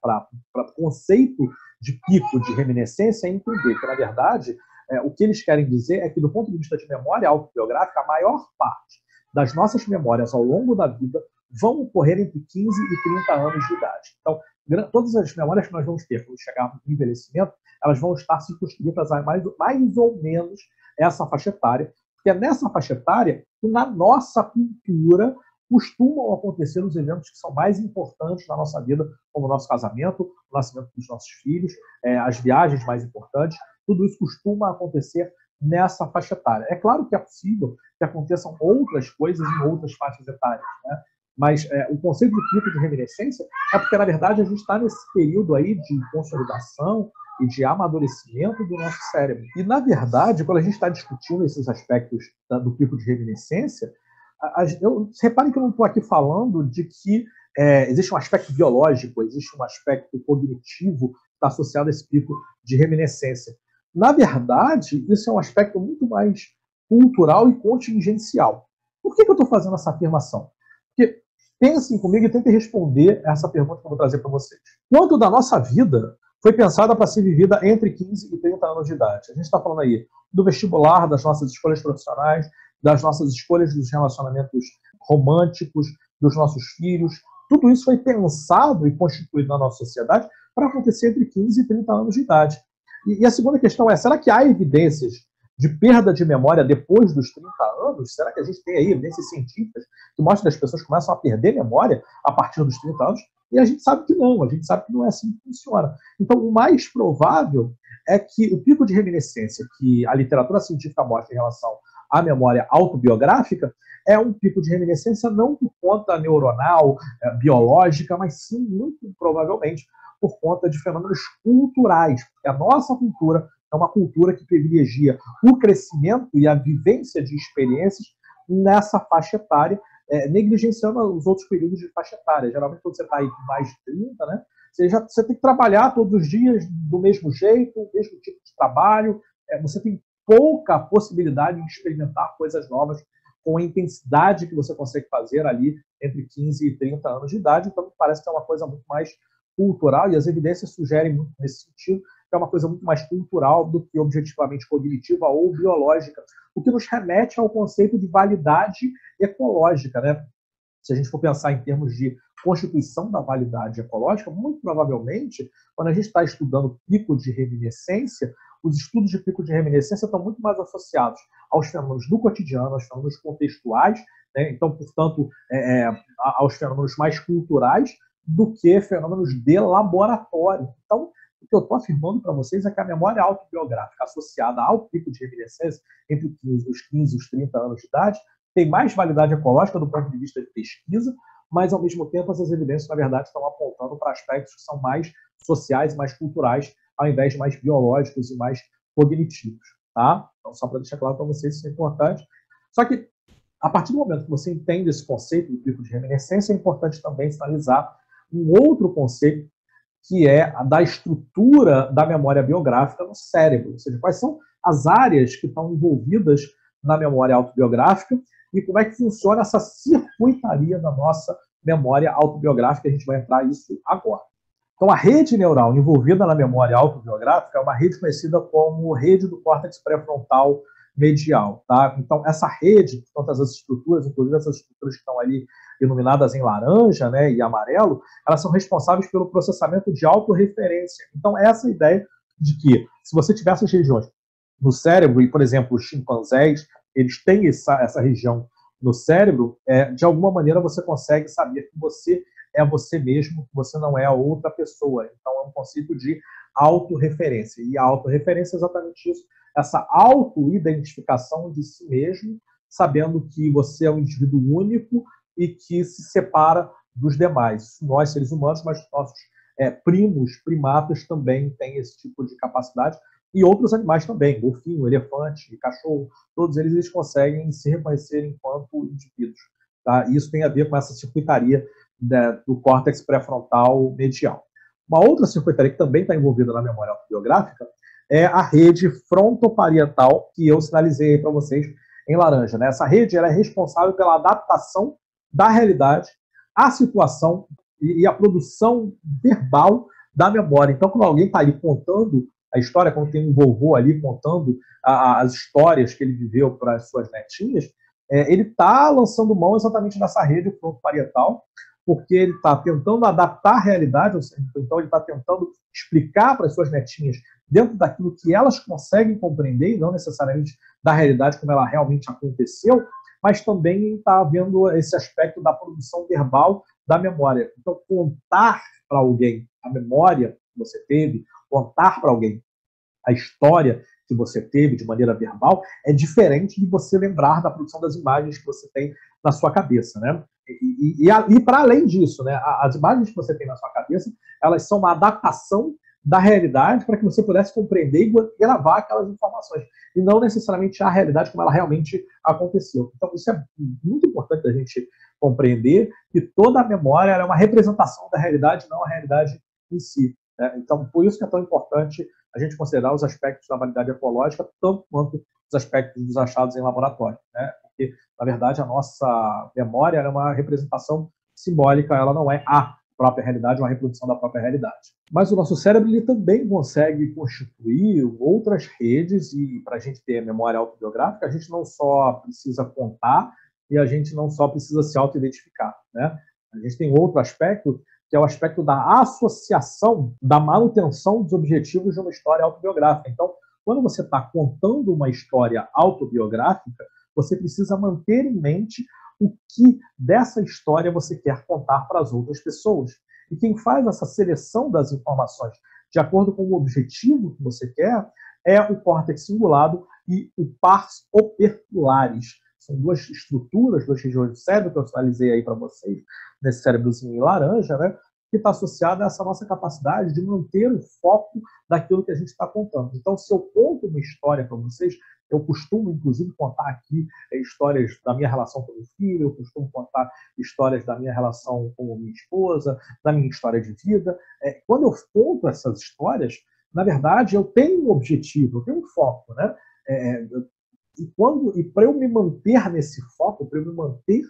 o conceito de pico de reminiscência e entender que, na verdade, o que eles querem dizer é que, do ponto de vista de memória autobiográfica, a maior parte das nossas memórias ao longo da vida vão ocorrer entre 15 e 30 anos de idade. Então, todas as memórias que nós vamos ter quando chegarmos no envelhecimento, elas vão estar circunscritas a mais ou menos essa faixa etária, porque é nessa faixa etária que, na nossa cultura, costumam acontecer os eventos que são mais importantes na nossa vida, como o nosso casamento, o nascimento dos nossos filhos, as viagens mais importantes. Tudo isso costuma acontecer nessa faixa etária. É claro que é possível que aconteçam outras coisas em outras faixas etárias, né? Mas o conceito de pico de reminiscência é porque, na verdade, a gente está nesse período aí de consolidação e de amadurecimento do nosso cérebro. E, na verdade, quando a gente está discutindo esses aspectos do pico de reminiscência, reparem que eu não estou aqui falando de que existe um aspecto biológico, existe um aspecto cognitivo que está associado a esse pico de reminiscência. Na verdade, isso é um aspecto muito mais cultural e contingencial. Por que eu estou fazendo essa afirmação? Porque pensem comigo e tentem responder essa pergunta que eu vou trazer para vocês. Quanto da nossa vida foi pensada para ser vivida entre 15 e 30 anos de idade? A gente está falando aí do vestibular, das nossas escolhas profissionais, das nossas escolhas dos relacionamentos românticos, dos nossos filhos. Tudo isso foi pensado e constituído na nossa sociedade para acontecer entre 15 e 30 anos de idade. E a segunda questão é, será que há evidências de perda de memória depois dos 30 anos? Será que a gente tem aí evidências científicas que mostram que as pessoas começam a perder memória a partir dos 30 anos? E a gente sabe que não, é assim que funciona. Então, o mais provável é que o pico de reminiscência que a literatura científica mostra em relação à memória autobiográfica é um pico de reminiscência não por conta neuronal, biológica, mas sim, muito provavelmente, por conta de fenômenos culturais, porque a nossa cultura é uma cultura que privilegia o crescimento e a vivência de experiências nessa faixa etária, negligenciando os outros períodos de faixa etária. Geralmente, quando você está aí com mais de 30, né, você tem que trabalhar todos os dias do mesmo jeito, o mesmo tipo de trabalho, você tem pouca possibilidade de experimentar coisas novas com a intensidade que você consegue fazer ali entre 15 e 30 anos de idade. Então, parece que é uma coisa muito mais cultural, e as evidências sugerem muito nesse sentido, que é uma coisa muito mais cultural do que objetivamente cognitiva ou biológica, o que nos remete ao conceito de validade ecológica, né? Se a gente for pensar em termos de constituição da validade ecológica, muito provavelmente, quando a gente está estudando pico de reminiscência, os estudos de pico de reminiscência estão muito mais associados aos fenômenos do cotidiano, aos fenômenos contextuais, né? Então, portanto, aos fenômenos mais culturais, do que fenômenos de laboratório. Então, o que eu estou afirmando para vocês é que a memória autobiográfica associada ao pico de reminiscência, entre os 15 e os 30 anos de idade, tem mais validade ecológica do ponto de vista de pesquisa, mas, ao mesmo tempo, essas evidências, na verdade, estão apontando para aspectos que são mais sociais, mais culturais, ao invés de mais biológicos e mais cognitivos. Tá? Então, só para deixar claro para vocês, isso é importante. Só que, a partir do momento que você entende esse conceito do pico de reminiscência, é importante também sinalizar um outro conceito, que é a da estrutura da memória biográfica no cérebro, ou seja, quais são as áreas que estão envolvidas na memória autobiográfica e como é que funciona essa circuitaria da nossa memória autobiográfica. A gente vai entrar nisso agora. Então, a rede neural envolvida na memória autobiográfica é uma rede conhecida como rede do córtex pré-frontal medial. Tá? Então, essa rede, todas as estruturas, inclusive essas estruturas que estão ali iluminadas em laranja, né, e amarelo, elas são responsávees pelo processamento de autorreferência. Então, essa ideia de que, se você tiver essas regiões no cérebro, e, por exemplo, os chimpanzés, eles têm essa região no cérebro, de alguma maneira você consegue saber que você é você mesmo, que você não é a outra pessoa. Então, é um conceito de autorreferência. E a autorreferência é exatamente isso, essa autoidentificação de si mesmo, sabendo que você é um indivíduo único e que se separa dos demais. Nós, seres humanos, mas nossos primos, primatas, também têm esse tipo de capacidade, e outros animais também, golfinho, elefante, cachorro, todos eles conseguem se reconhecer enquanto indivíduos. Tá? Isso tem a ver com essa circuitaria do córtex pré-frontal medial. Uma outra circuitaria que também está envolvida na memória autobiográfica é a rede frontoparietal, que eu sinalizei para vocês em laranja. Né? Essa rede ela é responsável pela adaptação da realidade à situação e a produção verbal da memória. Então, quando alguém está ali contando a história, quando tem um vovô ali contando as histórias que ele viveu para as suas netinhas, ele está lançando mão exatamente dessa rede frontoparietal, porque ele está tentando adaptar a realidade, então ele está tentando explicar para as suas netinhas dentro daquilo que elas conseguem compreender, e não necessariamente da realidade como ela realmente aconteceu, mas também está havendo esse aspecto da produção verbal da memória. Então, contar para alguém a memória que você teve, contar para alguém a história que você teve de maneira verbal, é diferente de você lembrar da produção das imagens que você tem na sua cabeça, né? E para além disso, né, as imagens que você tem na sua cabeça, elas são uma adaptação da realidade para que você pudesse compreender e gravar aquelas informações, e não necessariamente a realidade como ela realmente aconteceu. Então, isso é muito importante a gente compreender, que toda a memória é uma representação da realidade, não a realidade em si. Né? Então, por isso que é tão importante a gente considerar os aspectos da validade ecológica, tanto quanto os aspectos dos achados em laboratório. Né? Porque, na verdade, a nossa memória é uma representação simbólica, ela não é a própria realidade, uma reprodução da própria realidade. Mas o nosso cérebro ele também consegue constituir outras redes, e para a gente ter a memória autobiográfica, a gente não só precisa contar e a gente não só precisa se auto-identificar. Né? A gente tem outro aspecto, que é o aspecto da associação, da manutenção dos objetivos de uma história autobiográfica. Então, quando você está contando uma história autobiográfica, você precisa manter em mente o que dessa história você quer contar para as outras pessoas. E quem faz essa seleção das informações de acordo com o objetivo que você quer é o córtex cingulado e o pars opercularis. São duas estruturas, duas regiões do cérebro que eu sinalizei aí para vocês, nesse cérebrozinho em laranja, né, que está associada a essa nossa capacidade de manter o foco daquilo que a gente está contando. Então, se eu conto uma história para vocês, eu costumo, inclusive, contar aqui histórias da minha relação com meu filho, eu costumo contar histórias da minha relação com minha esposa, da minha história de vida. Quando eu conto essas histórias, na verdade, eu tenho um objetivo, eu tenho um foco, né? E para eu me manter nesse foco, para eu me manter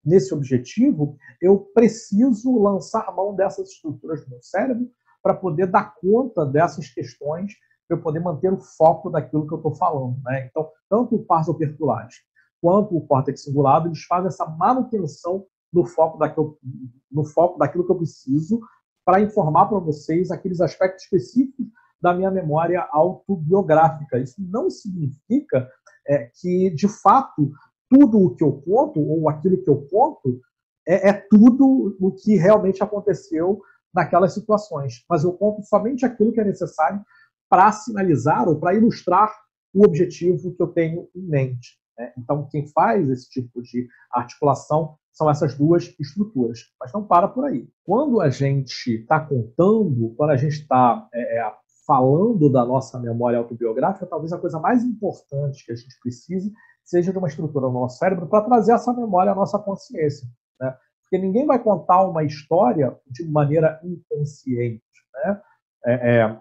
nesse objetivo, eu preciso lançar mão dessas estruturas do meu cérebro para poder dar conta dessas questões, para eu poder manter o foco daquilo que eu estou falando. Né? Então, tanto o pars opercularis quanto o córtex cingulado, eles fazem essa manutenção no foco daquilo que eu preciso para informar para vocês aqueles aspectos específicos da minha memória autobiográfica. Isso não significa que, de fato, tudo o que eu conto, ou aquilo que eu conto, é tudo o que realmente aconteceu naquelas situações. Mas eu conto somente aquilo que é necessário para sinalizar ou para ilustrar o objetivo que eu tenho em mente. Né? Então, quem faz esse tipo de articulação são essas duas estruturas. Mas não para por aí. Quando a gente está contando, quando a gente está falando da nossa memória autobiográfica, talvez a coisa mais importante que a gente precise seja de uma estrutura no nosso cérebro para trazer essa memória à nossa consciência. Né? Porque ninguém vai contar uma história de maneira inconsciente. Né?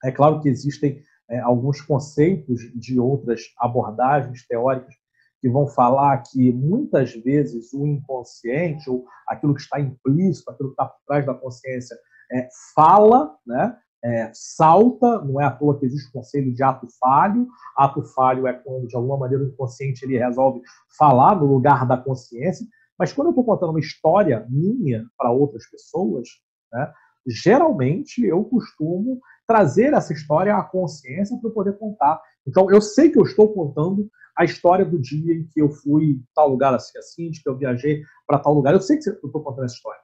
É claro que existem alguns conceitos de outras abordagens teóricas que vão falar que muitas vezes o inconsciente, ou aquilo que está implícito, aquilo que está por trás da consciência, fala, né? Salta, não é à toa que existe o conceito de ato falho. Ato falho é quando, de alguma maneira, o inconsciente ele resolve falar no lugar da consciência. Mas quando eu estou contando uma história minha para outras pessoas, né, geralmente eu costumo trazer essa história à consciência para eu poder contar. Então, eu sei que eu estou contando a história do dia em que eu fui tal lugar assim, de que eu viajei para tal lugar. Eu sei que eu estou contando essa história.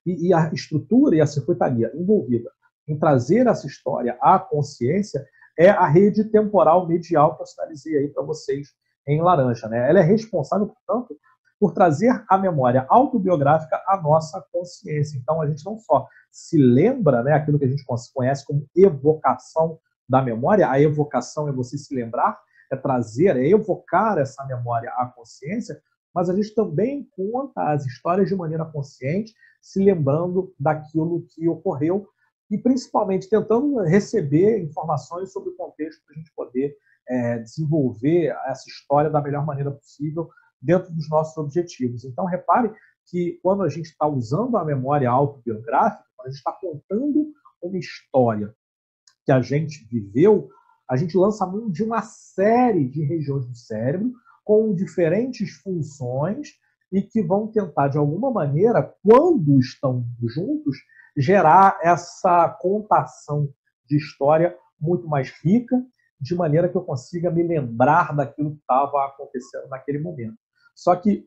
E a estrutura e a circuitaria envolvida em trazer essa história à consciência é a rede temporal medial que eu sinalizei aí para vocês em laranja. Né? Ela é responsável, portanto, por trazer a memória autobiográfica à nossa consciência. Então, a gente não só se lembra, né, aquilo que a gente conhece como evocação da memória. A evocação é você se lembrar, é trazer, é evocar essa memória à consciência, mas a gente também conta as histórias de maneira consciente, se lembrando daquilo que ocorreu e, principalmente, tentando receber informações sobre o contexto para a gente poder desenvolver essa história da melhor maneira possível dentro dos nossos objetivos. Então, repare que quando a gente está usando a memória autobiográfica, quando a gente está contando uma história que a gente viveu, a gente lança mão de uma série de regiões do cérebro com diferentes funções e que vão tentar, de alguma maneira, quando estão juntos, gerar essa contação de história muito mais rica, de maneira que eu consiga me lembrar daquilo que estava acontecendo naquele momento. Só que,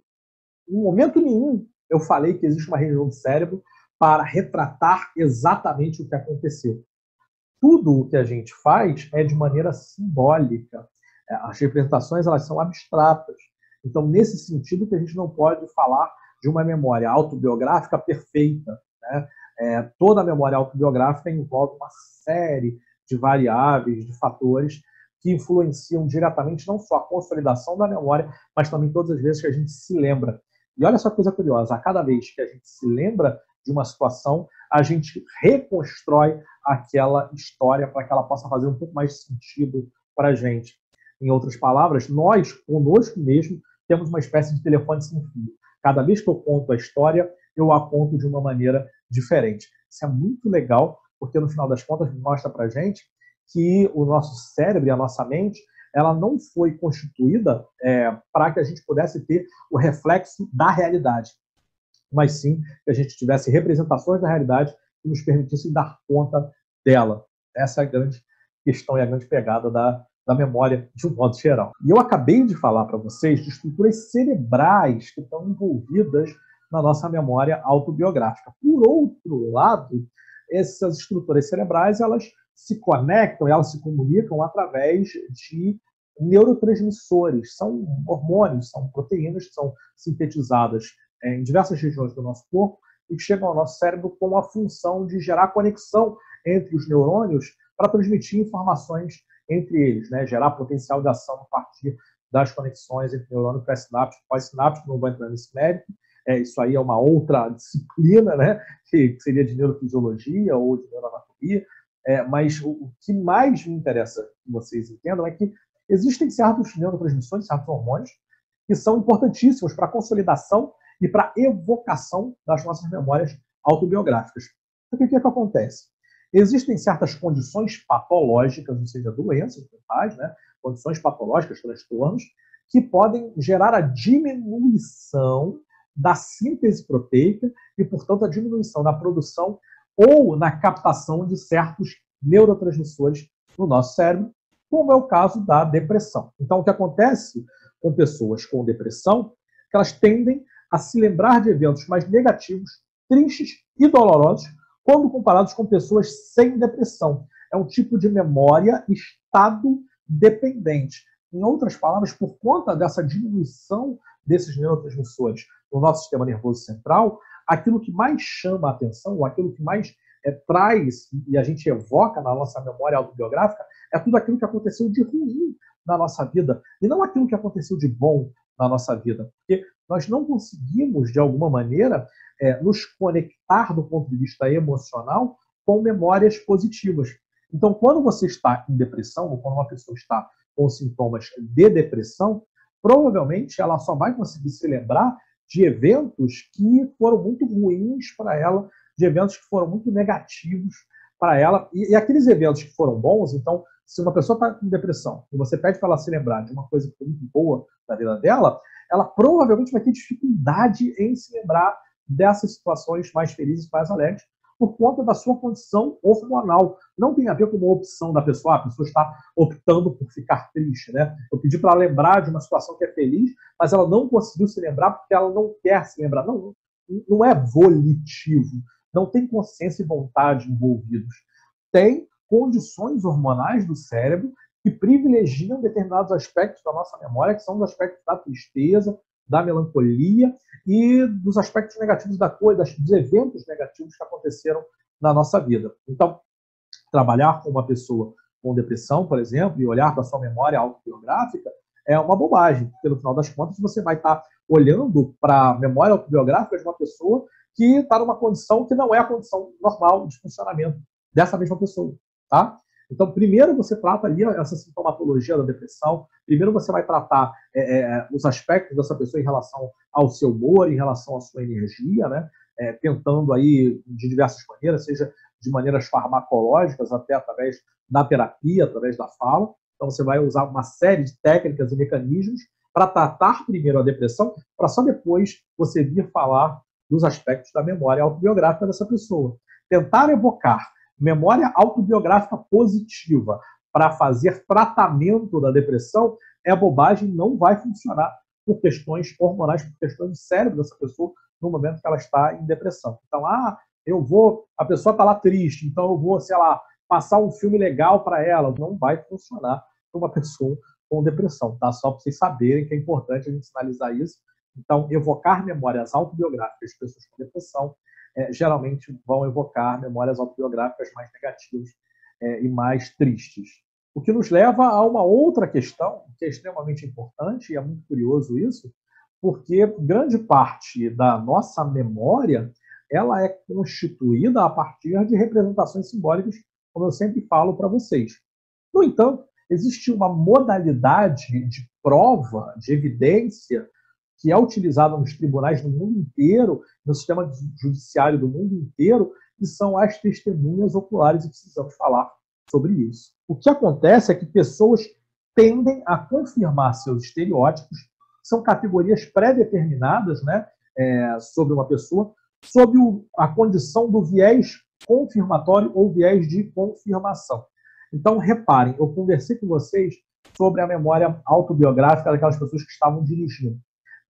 em momento nenhum, eu falei que existe uma região do cérebro para retratar exatamente o que aconteceu. Tudo o que a gente faz é de maneira simbólica. As representações elas são abstratas. Então, nesse sentido, que a gente não pode falar de uma memória autobiográfica perfeita. Né? Toda a memória autobiográfica envolve uma série de variáveis, de fatores que influenciam diretamente não só a consolidação da memória, mas também todas as vezes que a gente se lembra. E olha só que coisa curiosa, a cada vez que a gente se lembra de uma situação, a gente reconstrói aquela história para que ela possa fazer um pouco mais de sentido para a gente. Em outras palavras, nós, conosco mesmo, temos uma espécie de telefone sem fio. Cada vez que eu conto a história, eu a conto de uma maneira diferente. Isso é muito legal, porque no final das contas mostra para a gente que o nosso cérebro e a nossa mente ela não foi constituída para que a gente pudesse ter o reflexo da realidade, mas sim que a gente tivesse representações da realidade que nos permitissem dar conta dela. Essa é a grande questão e a grande pegada da memória de um modo geral. E eu acabei de falar para vocês de estruturas cerebrais que estão envolvidas na nossa memória autobiográfica. Por outro lado, essas estruturas cerebrais elas se conectam, elas se comunicam através de neurotransmissores. São hormônios, são proteínas que são sintetizadas em diversas regiões do nosso corpo e que chegam ao nosso cérebro com a função de gerar conexão entre os neurônios para transmitir informações entre eles, né? Gerar potencial de ação a partir das conexões entre neurônio pré-sináptico e pós-sináptico. Não vou entrar nesse mérito. Isso aí é uma outra disciplina, né? Que seria de neurofisiologia ou de neuroanatomia. Mas o que mais me interessa que vocês entendam é que existem certos neurotransmissores, certos hormônios, que são importantíssimos para a consolidação e para a evocação das nossas memórias autobiográficas. Então, o que acontece? Existem certas condições patológicas, ou seja, doenças mentais, né? Condições patológicas, transtornos, que podem gerar a diminuição da síntese proteica e, portanto, a diminuição na produção ou na captação de certos neurotransmissores no nosso cérebro, como é o caso da depressão. Então, o que acontece com pessoas com depressão é que elas tendem a se lembrar de eventos mais negativos, tristes e dolorosos, quando comparados com pessoas sem depressão. É um tipo de memória estado dependente. Em outras palavras, por conta dessa diminuição desses neurotransmissores no nosso sistema nervoso central, aquilo que mais chama a atenção, ou aquilo que mais traz e a gente evoca na nossa memória autobiográfica, é tudo aquilo que aconteceu de ruim na nossa vida, e não aquilo que aconteceu de bom na nossa vida. Porque nós não conseguimos, de alguma maneira, nos conectar do ponto de vista emocional com memórias positivas. Então, quando você está em depressão, ou quando uma pessoa está com sintomas de depressão, provavelmente ela só vai conseguir se lembrar de eventos que foram muito ruins para ela, de eventos que foram muito negativos para ela. E aqueles eventos que foram bons, então, se uma pessoa está com depressão e você pede para ela se lembrar de uma coisa que foi muito boa na vida dela, ela provavelmente vai ter dificuldade em se lembrar dessas situações mais felizes, mais alegres, por conta da sua condição hormonal. Não tem a ver com uma opção da pessoa, a pessoa está optando por ficar triste, né? Eu pedi para ela lembrar de uma situação que é feliz, mas ela não conseguiu se lembrar porque ela não quer se lembrar. Não, não é volitivo, não tem consciência e vontade envolvidos. Tem condições hormonais do cérebro que privilegiam determinados aspectos da nossa memória, que são os aspectos da tristeza, da melancolia e dos aspectos negativos da coisa, dos eventos negativos que aconteceram na nossa vida. Então, trabalhar com uma pessoa com depressão, por exemplo, e olhar para a sua memória autobiográfica é uma bobagem, porque no final das contas você vai estar olhando para a memória autobiográfica de uma pessoa que está numa condição que não é a condição normal de funcionamento dessa mesma pessoa, tá? Então, primeiro você trata ali essa sintomatologia da depressão, primeiro você vai tratar os aspectos dessa pessoa em relação ao seu humor, em relação à sua energia, né? Tentando aí de diversas maneiras, seja de maneiras farmacológicas, até através da terapia, através da fala. Então, você vai usar uma série de técnicas e mecanismos para tratar primeiro a depressão, para só depois você vir falar dos aspectos da memória autobiográfica dessa pessoa. Tentar evocar memória autobiográfica positiva para fazer tratamento da depressão é bobagem, não vai funcionar por questões hormonais, por questões do cérebro dessa pessoa no momento que ela está em depressão. Então, a pessoa está lá triste, então eu vou, sei lá, passar um filme legal para ela. Não vai funcionar para uma pessoa com depressão, tá? Só para vocês saberem que é importante a gente sinalizar isso. Então, evocar memórias autobiográficas de pessoas com depressão geralmente vão evocar memórias autobiográficas mais negativas e mais tristes. O que nos leva a uma outra questão, que é extremamente importante, e é muito curioso isso, porque grande parte da nossa memória ela é constituída a partir de representações simbólicas, como eu sempre falo para vocês. No entanto, existe uma modalidade de prova, de evidência, que é utilizada nos tribunais do mundo inteiro, no sistema judiciário do mundo inteiro, que são as testemunhas oculares, e precisamos falar sobre isso. O que acontece é que pessoas tendem a confirmar seus estereótipos, são categorias pré-determinadas, né, sobre uma pessoa, sob a condição do viés confirmatório ou viés de confirmação. Então, reparem, eu conversei com vocês sobre a memória autobiográfica daquelas pessoas que estavam dirigindo.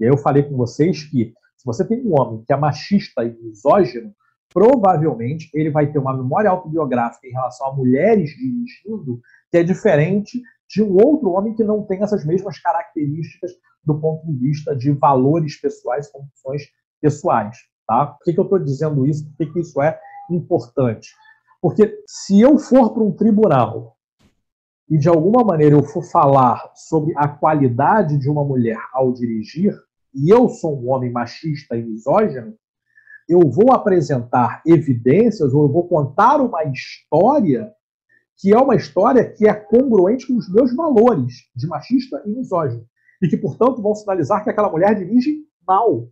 E aí eu falei com vocês que, se você tem um homem que é machista e misógino, provavelmente ele vai ter uma memória autobiográfica em relação a mulheres dirigindo que é diferente de um outro homem que não tem essas mesmas características do ponto de vista de valores pessoais e condições pessoais. Tá? Por que eu estou dizendo isso? Por que isso é importante? Porque se eu for para um tribunal e de alguma maneira eu for falar sobre a qualidade de uma mulher ao dirigir, e eu sou um homem machista e misógino, eu vou apresentar evidências ou eu vou contar uma história que é uma história que é congruente com os meus valores de machista e misógino. E que, portanto, vão sinalizar que aquela mulher dirige mal.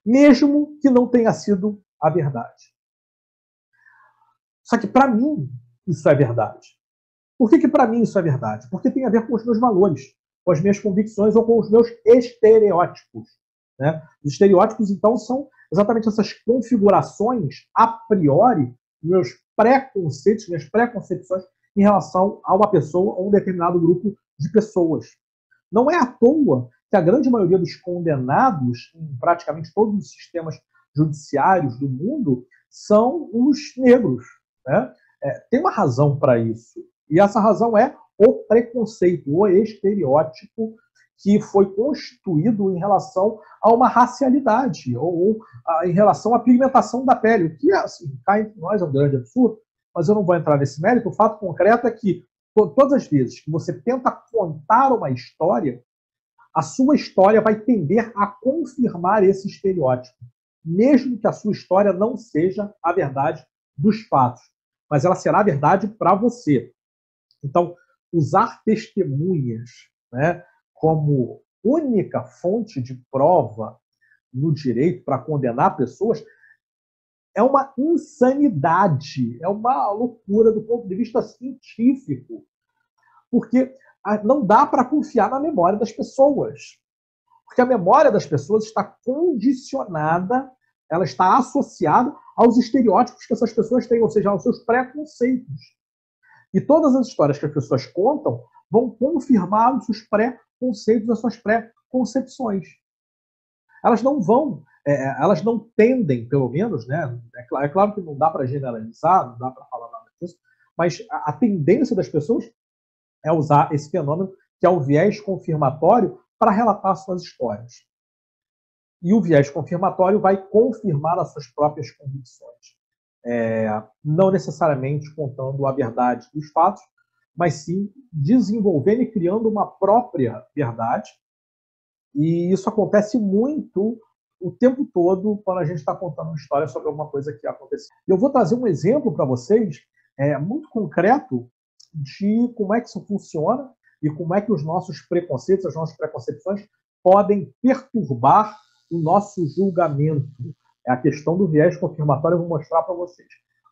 Mesmo que não tenha sido a verdade. Só que, para mim, isso é verdade. Por que para mim isso é verdade? Porque tem a ver com os meus valores, com as minhas convicções ou com os meus estereótipos. né? Os estereótipos, então, são exatamente essas configurações a priori, meus preconceitos, minhas preconcepções em relação a uma pessoa ou um determinado grupo de pessoas. Não é à toa que a grande maioria dos condenados em praticamente todos os sistemas judiciários do mundo são os negros, né? Tem uma razão para isso. E essa razão é o preconceito, o estereótipo que foi constituído em relação a uma racialidade ou em relação à pigmentação da pele, o que, assim, cá entre nós é um grande absurdo, mas eu não vou entrar nesse mérito. O fato concreto é que todas as vezes que você tenta contar uma história, a sua história vai tender a confirmar esse estereótipo, mesmo que a sua história não seja a verdade dos fatos, mas ela será a verdade para você. Então, usar testemunhas, né, como única fonte de prova no direito para condenar pessoas é uma insanidade, é uma loucura do ponto de vista científico, porque não dá para confiar na memória das pessoas, porque a memória das pessoas está condicionada, ela está associada aos estereótipos que essas pessoas têm, ou seja, aos seus preconceitos. E todas as histórias que as pessoas contam vão confirmar os seus preconceitos, as suas preconcepções. Elas não vão, elas não tendem, pelo menos, né? É claro que não dá para generalizar, não dá para falar nada disso, mas a tendência das pessoas é usar esse fenômeno, que é o viés confirmatório, para relatar suas histórias. E o viés confirmatório vai confirmar as suas próprias convicções. Não necessariamente contando a verdade dos fatos, mas sim desenvolvendo e criando uma própria verdade. E isso acontece muito o tempo todo quando a gente está contando uma história sobre alguma coisa que aconteceu. Eu vou trazer um exemplo para vocês muito concreto de como é que isso funciona e como é que os nossos preconceitos, as nossas preconcepções podem perturbar o nosso julgamento. É a questão do viés confirmatório, eu vou mostrar para vocês.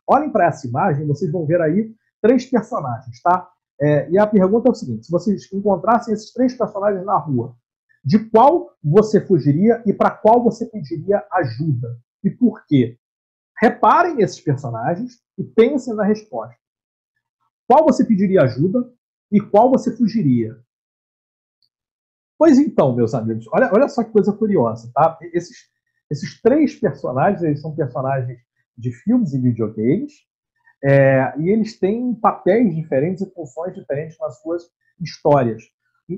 Olhem para essa imagem, vocês vão ver aí 3 personagens, tá? E a pergunta é o seguinte: se vocês encontrassem esses 3 personagens na rua, de qual você fugiria e para qual você pediria ajuda? E por quê? Reparem nesses personagens e pensem na resposta. Qual você pediria ajuda e qual você fugiria? Pois então, meus amigos, olha só que coisa curiosa, tá? Esses 3 personagens, eles são personagens de filmes e videogames, e eles têm papéis diferentes e funções diferentes nas suas histórias.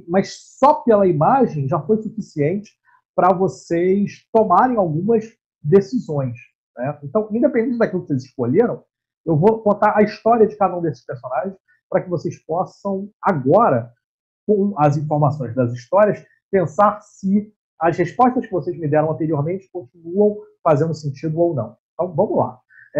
Mas só pela imagem já foi suficiente para vocês tomarem algumas decisões, né? Então, independente daquilo que vocês escolheram, eu vou contar a história de cada um desses personagens para que vocês possam agora, com as informações das histórias, pensar se as respostas que vocês me deram anteriormente continuam fazendo sentido ou não. Então, vamos lá.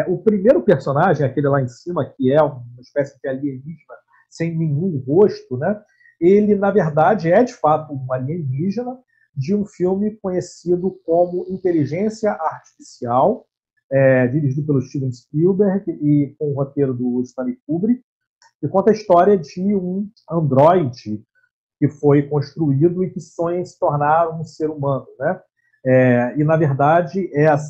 O primeiro personagem, aquele lá em cima, que é uma espécie de alienígena sem nenhum rosto, né? Ele, na verdade, é de fato um alienígena de um filme conhecido como Inteligência Artificial, dirigido pelo Steven Spielberg e com o roteiro do Stanley Kubrick, que conta a história de um androide que foi construído e que sonha em se tornar um ser humano, né? E, na verdade,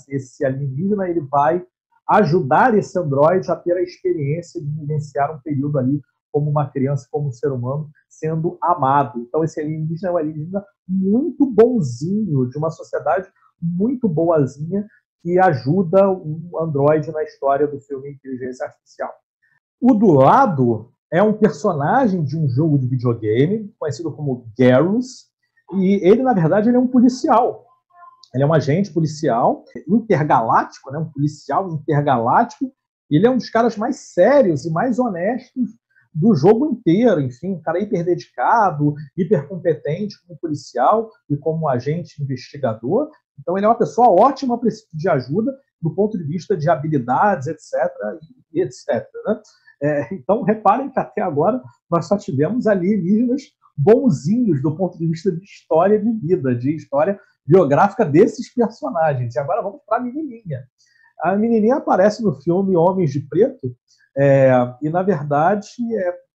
esse alienígena ele vai ajudar esse androide a ter a experiência de vivenciar um período ali como uma criança, como um ser humano, sendo amado. Então, esse alienígena é um alienígena muito bonzinho, de uma sociedade muito boazinha, que ajuda um androide na história do filme Inteligência Artificial. O do lado é um personagem de um jogo de videogame, conhecido como Garrus, e ele, na verdade, ele é um policial. Ele é um agente policial intergaláctico, né? Um policial intergaláctico. Ele é um dos caras mais sérios e mais honestos do jogo inteiro. Enfim, um cara hiper dedicado, hiper competente como policial e como agente investigador. Então, ele é uma pessoa ótima para esse tipo de ajuda do ponto de vista de habilidades, etc. Né? Então, reparem que até agora nós só tivemos alienígenas bonzinhos do ponto de vista de história de vida, de história biográfica desses personagens. E agora vamos para a menininha. A menininha aparece no filme Homens de Preto e, na verdade,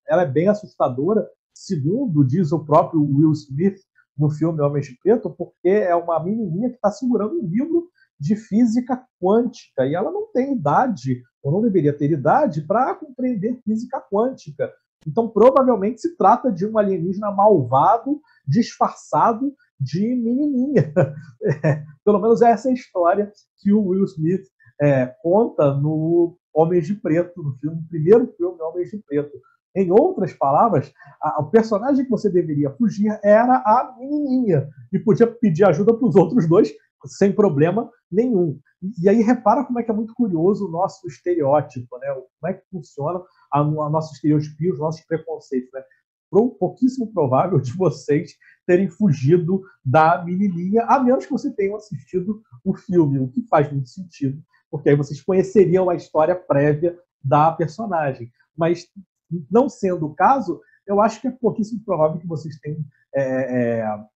ela é bem assustadora. Segundo diz o próprio Will Smith no filme Homens de Preto, porque é uma menininha que está segurando um livro de física quântica, e ela não tem idade, ou não deveria ter idade, para compreender física quântica. Então, provavelmente, se trata de um alienígena malvado, disfarçado de menininha. Pelo menos essa é a história que o Will Smith conta no Homens de Preto, no primeiro filme Homens de Preto. Em outras palavras, o personagem que você deveria fugir era a menininha, e podia pedir ajuda para os outros dois sem problema nenhum. E aí repara como é que é muito curioso o nosso estereótipo, né? Como é que funciona a nossa estereotipia, os nossos preconceitos, né? Pouquíssimo provável de vocês terem fugido da menininha, a menos que você tenham assistido o filme, o que faz muito sentido, porque aí vocês conheceriam a história prévia da personagem. Mas, não sendo o caso, eu acho que é pouquíssimo provável que vocês tenham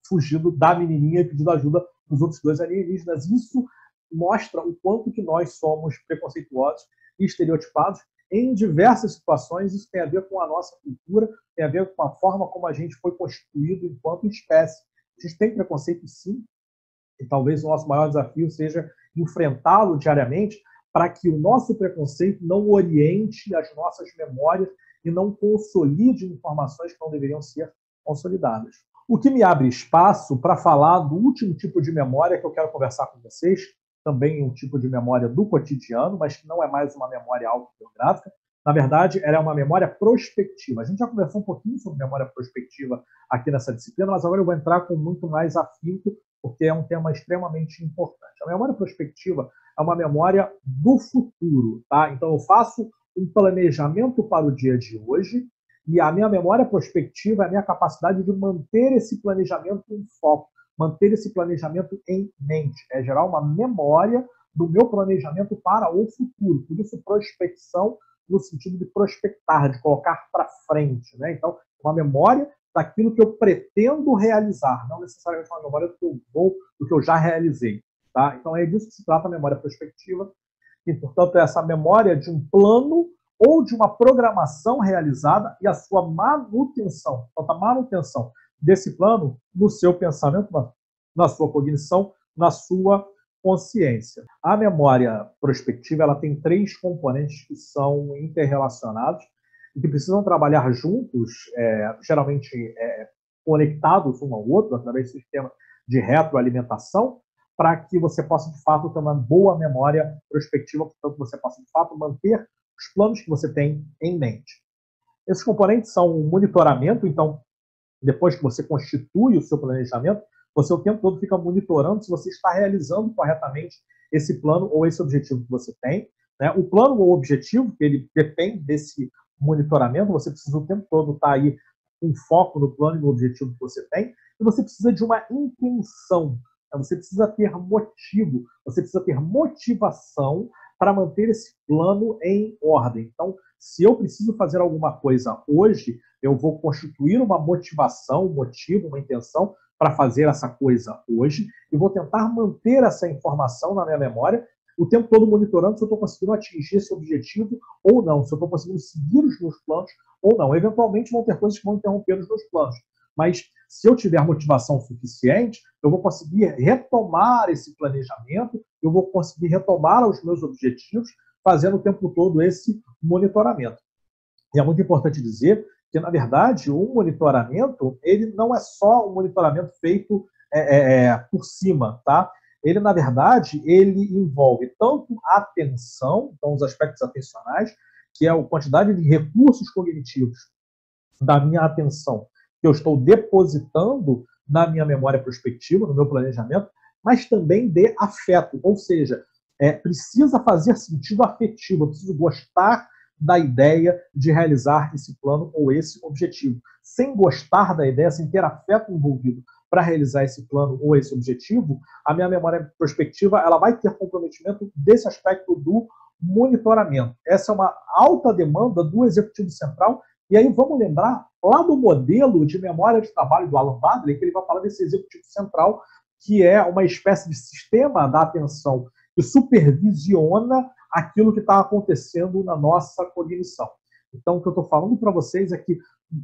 fugido da menininha e pedido ajuda dos outros dois alienígenas. Isso mostra o quanto que nós somos preconceituosos e estereotipados em diversas situações. Isso tem a ver com a nossa cultura, tem a ver com a forma como a gente foi constituído enquanto espécie. A gente tem preconceito, sim, e talvez o nosso maior desafio seja enfrentá-lo diariamente para que o nosso preconceito não oriente as nossas memórias e não consolide informações que não deveriam ser consolidadas. O que me abre espaço para falar do último tipo de memória que eu quero conversar com vocês, também um tipo de memória do cotidiano, mas que não é mais uma memória autobiográfica. Na verdade, ela é uma memória prospectiva. A gente já conversou um pouquinho sobre memória prospectiva aqui nessa disciplina, mas agora eu vou entrar com muito mais afinco, porque é um tema extremamente importante. A memória prospectiva é uma memória do futuro, tá? Então eu faço um planejamento para o dia de hoje, e a minha memória prospectiva é a minha capacidade de manter esse planejamento em foco, manter esse planejamento em mente, é gerar uma memória do meu planejamento para o futuro. Por isso, prospecção no sentido de prospectar, de colocar para frente, né? Então, uma memória daquilo que eu pretendo realizar, não necessariamente uma memória do que eu já realizei, tá? Então, é disso que se trata a memória prospectiva, e, portanto, é essa memória de um plano ou de uma programação realizada e a sua manutenção, portanto, a manutenção desse plano no seu pensamento, na sua cognição, na sua consciência. A memória prospectiva ela tem 3 componentes que são interrelacionados e que precisam trabalhar juntos, geralmente conectados um ao outro, através do sistema de retroalimentação, para que você possa, de fato, ter uma boa memória prospectiva, portanto, você possa, de fato, manter os planos que você tem em mente. Esses componentes são o monitoramento, então, depois que você constitui o seu planejamento, você o tempo todo fica monitorando se você está realizando corretamente esse plano ou esse objetivo que você tem, né? O plano ou objetivo, ele depende desse monitoramento, você precisa o tempo todo estar aí com foco no plano e no objetivo que você tem, e você precisa de uma intenção, né? Você precisa ter motivo, você precisa ter motivação para manter esse plano em ordem. Então, se eu preciso fazer alguma coisa hoje, eu vou constituir uma motivação, um motivo, uma intenção para fazer essa coisa hoje e vou tentar manter essa informação na minha memória o tempo todo monitorando se eu estou conseguindo atingir esse objetivo ou não, se eu estou conseguindo seguir os meus planos ou não. Eventualmente vão ter coisas que vão interromper os meus planos, mas se eu tiver motivação suficiente, eu vou conseguir retomar esse planejamento, eu vou conseguir retomar os meus objetivos, fazendo o tempo todo esse monitoramento. E é muito importante dizer que, na verdade, o monitoramento ele não é só um monitoramento feito por cima, tá? Ele, na verdade, ele envolve tanto a atenção, então os aspectos atencionais, que é a quantidade de recursos cognitivos da minha atenção que eu estou depositando na minha memória prospectiva, no meu planejamento, mas também de afeto, ou seja, precisa fazer sentido afetivo, eu preciso gostar da ideia de realizar esse plano ou esse objetivo. Sem gostar da ideia, sem ter afeto envolvido para realizar esse plano ou esse objetivo, a minha memória prospectiva ela vai ter comprometimento desse aspecto do monitoramento. Essa é uma alta demanda do executivo central. E aí vamos lembrar lá do modelo de memória de trabalho do Alan Badley, que ele vai falar desse executivo central, que é uma espécie de sistema da atenção que supervisiona aquilo que está acontecendo na nossa cognição. Então, o que eu estou falando para vocês é que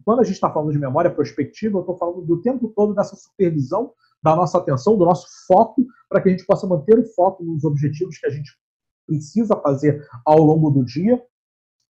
quando a gente está falando de memória prospectiva, eu estou falando do tempo todo dessa supervisão da nossa atenção, do nosso foco, para que a gente possa manter o foco nos objetivos que a gente precisa fazer ao longo do dia,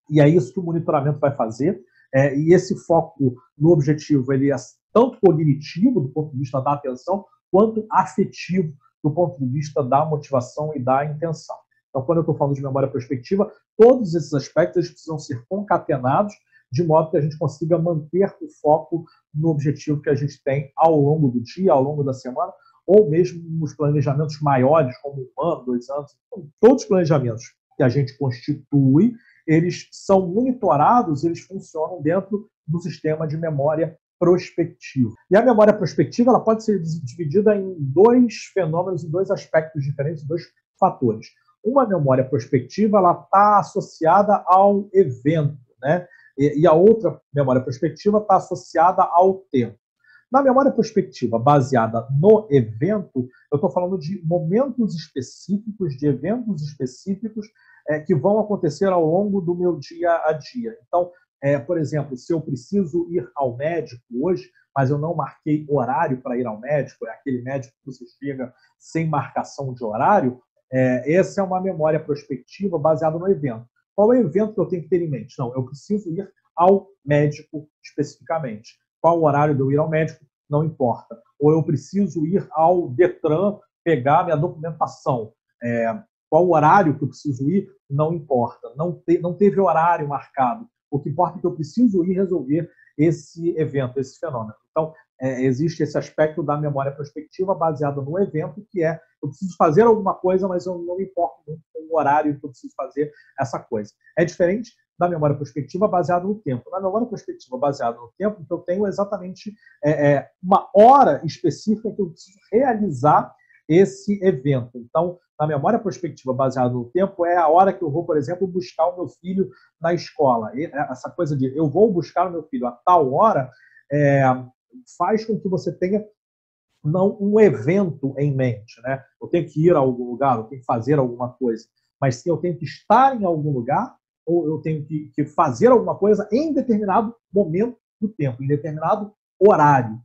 e é isso que o monitoramento vai fazer. E esse foco no objetivo, ele é tanto cognitivo, do ponto de vista da atenção, quanto afetivo, do ponto de vista da motivação e da intenção. Então, quando eu estou falando de memória prospectiva, todos esses aspectos precisam ser concatenados de modo que a gente consiga manter o foco no objetivo que a gente tem ao longo do dia, ao longo da semana, ou mesmo nos planejamentos maiores, como 1 ano, 2 anos. Então, todos os planejamentos que a gente constitui, eles são monitorados, eles funcionam dentro do sistema de memória prospectiva. E a memória prospectiva ela pode ser dividida em 2 fenômenos, em 2 aspectos diferentes, 2 fatores. Uma memória prospectiva ela está associada ao evento, né? E a outra memória prospectiva está associada ao tempo. Na memória prospectiva baseada no evento, eu estou falando de momentos específicos, de eventos específicos que vão acontecer ao longo do meu dia a dia. Então, por exemplo, se eu preciso ir ao médico hoje, mas eu não marquei horário para ir ao médico, é aquele médico que você chega sem marcação de horário, essa é uma memória prospectiva baseada no evento. Qual é o evento que eu tenho que ter em mente? Não, eu preciso ir ao médico especificamente. Qual o horário de eu ir ao médico? Não importa. Ou eu preciso ir ao Detran pegar minha documentação. Qual o horário que eu preciso ir? Não importa. Não teve horário marcado. O que importa é que eu preciso ir resolver esse evento, esse fenômeno. Então, existe esse aspecto da memória prospectiva baseada no evento, que eu preciso fazer alguma coisa, mas eu não me importo muito com o horário que eu preciso fazer essa coisa. É diferente da memória prospectiva baseada no tempo. Na memória prospectiva baseada no tempo, eu tenho exatamente uma hora específica que eu preciso realizar esse evento. Então, na memória prospectiva baseada no tempo, é a hora que eu vou, por exemplo, buscar o meu filho na escola. E essa coisa de eu vou buscar o meu filho a tal hora faz com que você tenha não um evento em mente, né? Eu tenho que ir a algum lugar, eu tenho que fazer alguma coisa, mas se eu tenho que estar em algum lugar, ou eu tenho que fazer alguma coisa em determinado momento do tempo, em determinado horário.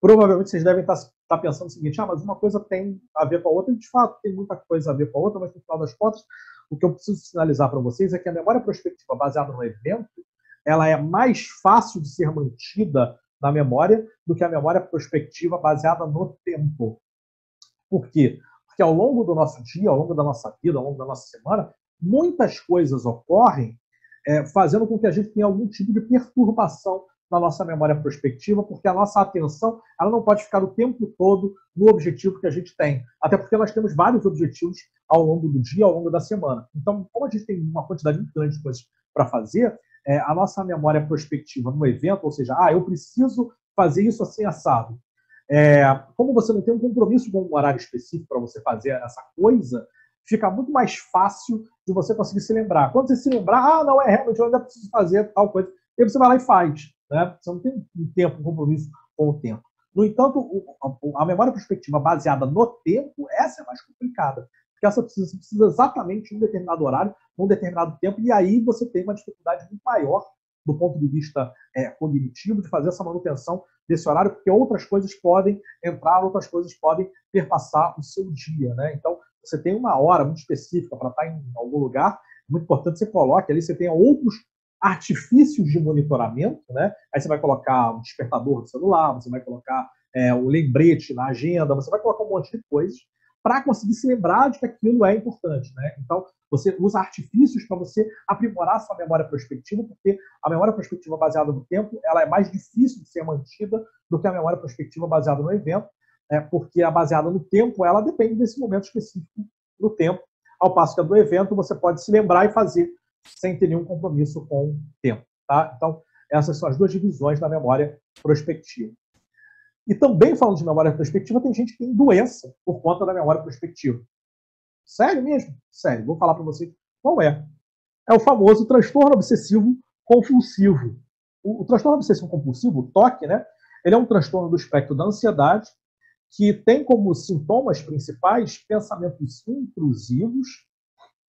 Provavelmente vocês devem estar pensando o seguinte, mas uma coisa tem a ver com a outra, e de fato tem muita coisa a ver com a outra, mas no final das contas, o que eu preciso sinalizar para vocês é que a memória prospectiva baseada no evento, ela é mais fácil de ser mantida na memória do que a memória prospectiva baseada no tempo. Por quê? Porque ao longo do nosso dia, ao longo da nossa vida, ao longo da nossa semana, muitas coisas ocorrem fazendo com que a gente tenha algum tipo de perturbação na nossa memória prospectiva, porque a nossa atenção ela não pode ficar o tempo todo no objetivo que a gente tem. Até porque nós temos vários objetivos ao longo do dia, ao longo da semana. Então, como a gente tem uma quantidade muito grande de coisas para fazer, a nossa memória prospectiva no evento, ou seja, eu preciso fazer isso assim assado. Como você não tem um compromisso com um horário específico para você fazer essa coisa, fica muito mais fácil de você conseguir se lembrar. Quando você se lembrar, não, realmente eu ainda preciso fazer tal coisa, e você vai lá e faz. Né? Você não tem um tempo, um compromisso com o tempo. No entanto, a memória prospectiva baseada no tempo, essa é mais complicada. Porque essa precisa exatamente de um determinado horário, num determinado tempo, e aí você tem uma dificuldade muito maior do ponto de vista cognitivo de fazer essa manutenção desse horário, porque outras coisas podem entrar, outras coisas podem perpassar o seu dia. Né? Então, você tem uma hora muito específica para estar em algum lugar, muito importante que você coloque ali, você tenha outros artifícios de monitoramento, né? Aí você vai colocar um despertador do celular, você vai colocar um lembrete na agenda, você vai colocar um monte de coisas para conseguir se lembrar de que aquilo é importante, né? Então, você usa artifícios para você aprimorar a sua memória prospectiva, porque a memória prospectiva baseada no tempo, ela é mais difícil de ser mantida do que a memória prospectiva baseada no evento, porque a baseada no tempo, ela depende desse momento específico do tempo, ao passo que a do evento você pode se lembrar e fazer sem ter nenhum compromisso com o tempo. Tá? Então, essas são as 2 divisões da memória prospectiva. E também, falando de memória prospectiva, tem gente que tem doença por conta da memória prospectiva. Sério mesmo? Sério. Vou falar para vocês qual é. É o famoso transtorno obsessivo compulsivo. O transtorno obsessivo compulsivo, o TOC, né? Ele é um transtorno do espectro da ansiedade que tem como sintomas principais pensamentos intrusivos,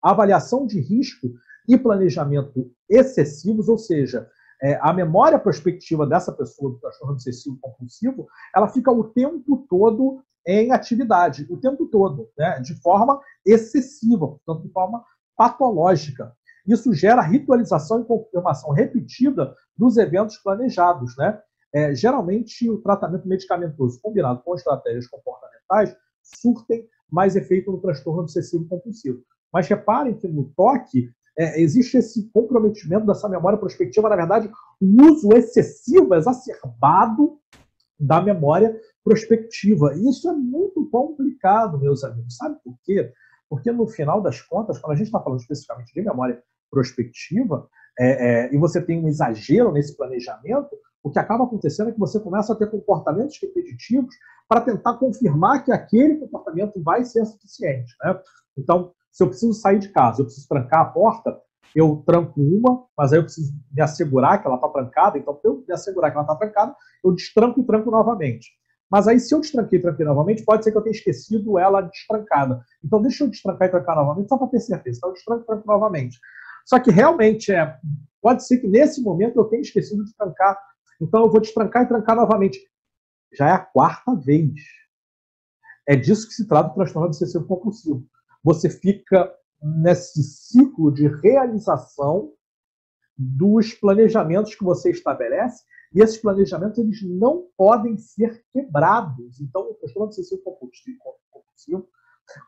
avaliação de risco e planejamento excessivos, ou seja, a memória prospectiva dessa pessoa do transtorno obsessivo compulsivo, ela fica o tempo todo em atividade, o tempo todo, né, de forma excessiva, portanto, de forma patológica. Isso gera ritualização e confirmação repetida dos eventos planejados, né? Geralmente, o tratamento medicamentoso combinado com estratégias comportamentais surtem mais efeito no transtorno obsessivo compulsivo. Mas reparem que no toque existe esse comprometimento dessa memória prospectiva, na verdade, o uso excessivo, exacerbado da memória prospectiva. E isso é muito complicado, meus amigos. Sabe por quê? Porque, no final das contas, quando a gente está falando especificamente de memória prospectiva, e você tem um exagero nesse planejamento, o que acaba acontecendo é que você começa a ter comportamentos repetitivos para tentar confirmar que aquele comportamento vai ser suficiente, né? Então, se eu preciso sair de casa, eu preciso trancar a porta, eu tranco uma, mas aí eu preciso me assegurar que ela está trancada, então, para eu me assegurar que ela está trancada, eu destranco e tranco novamente. Mas aí, se eu destranquei e tranquei novamente, pode ser que eu tenha esquecido ela destrancada. Então, deixa eu destrancar e trancar novamente, só para ter certeza. Então, eu destranco e tranco novamente. Só que, realmente, pode ser que nesse momento eu tenha esquecido de trancar. Então, eu vou destrancar e trancar novamente. Já é a quarta vez. É disso que se trata o transtorno obsessivo compulsivo. Você fica nesse ciclo de realização dos planejamentos que você estabelece, e esses planejamentos eles não podem ser quebrados. Então, o transtorno obsessivo compulsivo,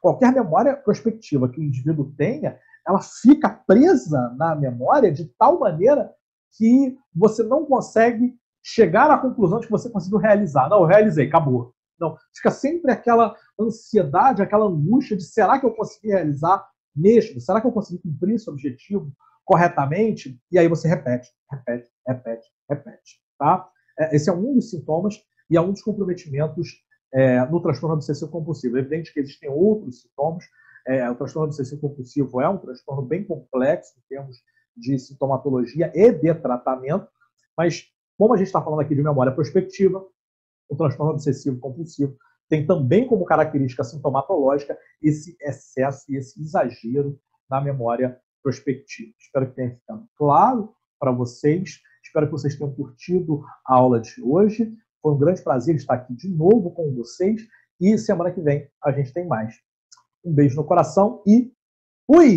qualquer memória prospectiva que o indivíduo tenha, ela fica presa na memória de tal maneira que você não consegue chegar à conclusão de que você conseguiu realizar. Não, eu realizei, acabou. Não, fica sempre aquela ansiedade, aquela angústia de será que eu consegui realizar mesmo? Será que eu consegui cumprir esse objetivo corretamente? E aí você repete. Tá? Esse é um dos sintomas e é um dos comprometimentos no transtorno obsessivo compulsivo. É evidente que existem outros sintomas. O transtorno obsessivo compulsivo é um transtorno bem complexo em termos de sintomatologia e de tratamento, mas como a gente está falando aqui de memória prospectiva, o transtorno obsessivo compulsivo tem também como característica sintomatológica esse excesso e esse exagero na memória prospectiva. Espero que tenha ficado claro para vocês. Espero que vocês tenham curtido a aula de hoje. Foi um grande prazer estar aqui de novo com vocês. E semana que vem a gente tem mais. Um beijo no coração e fui!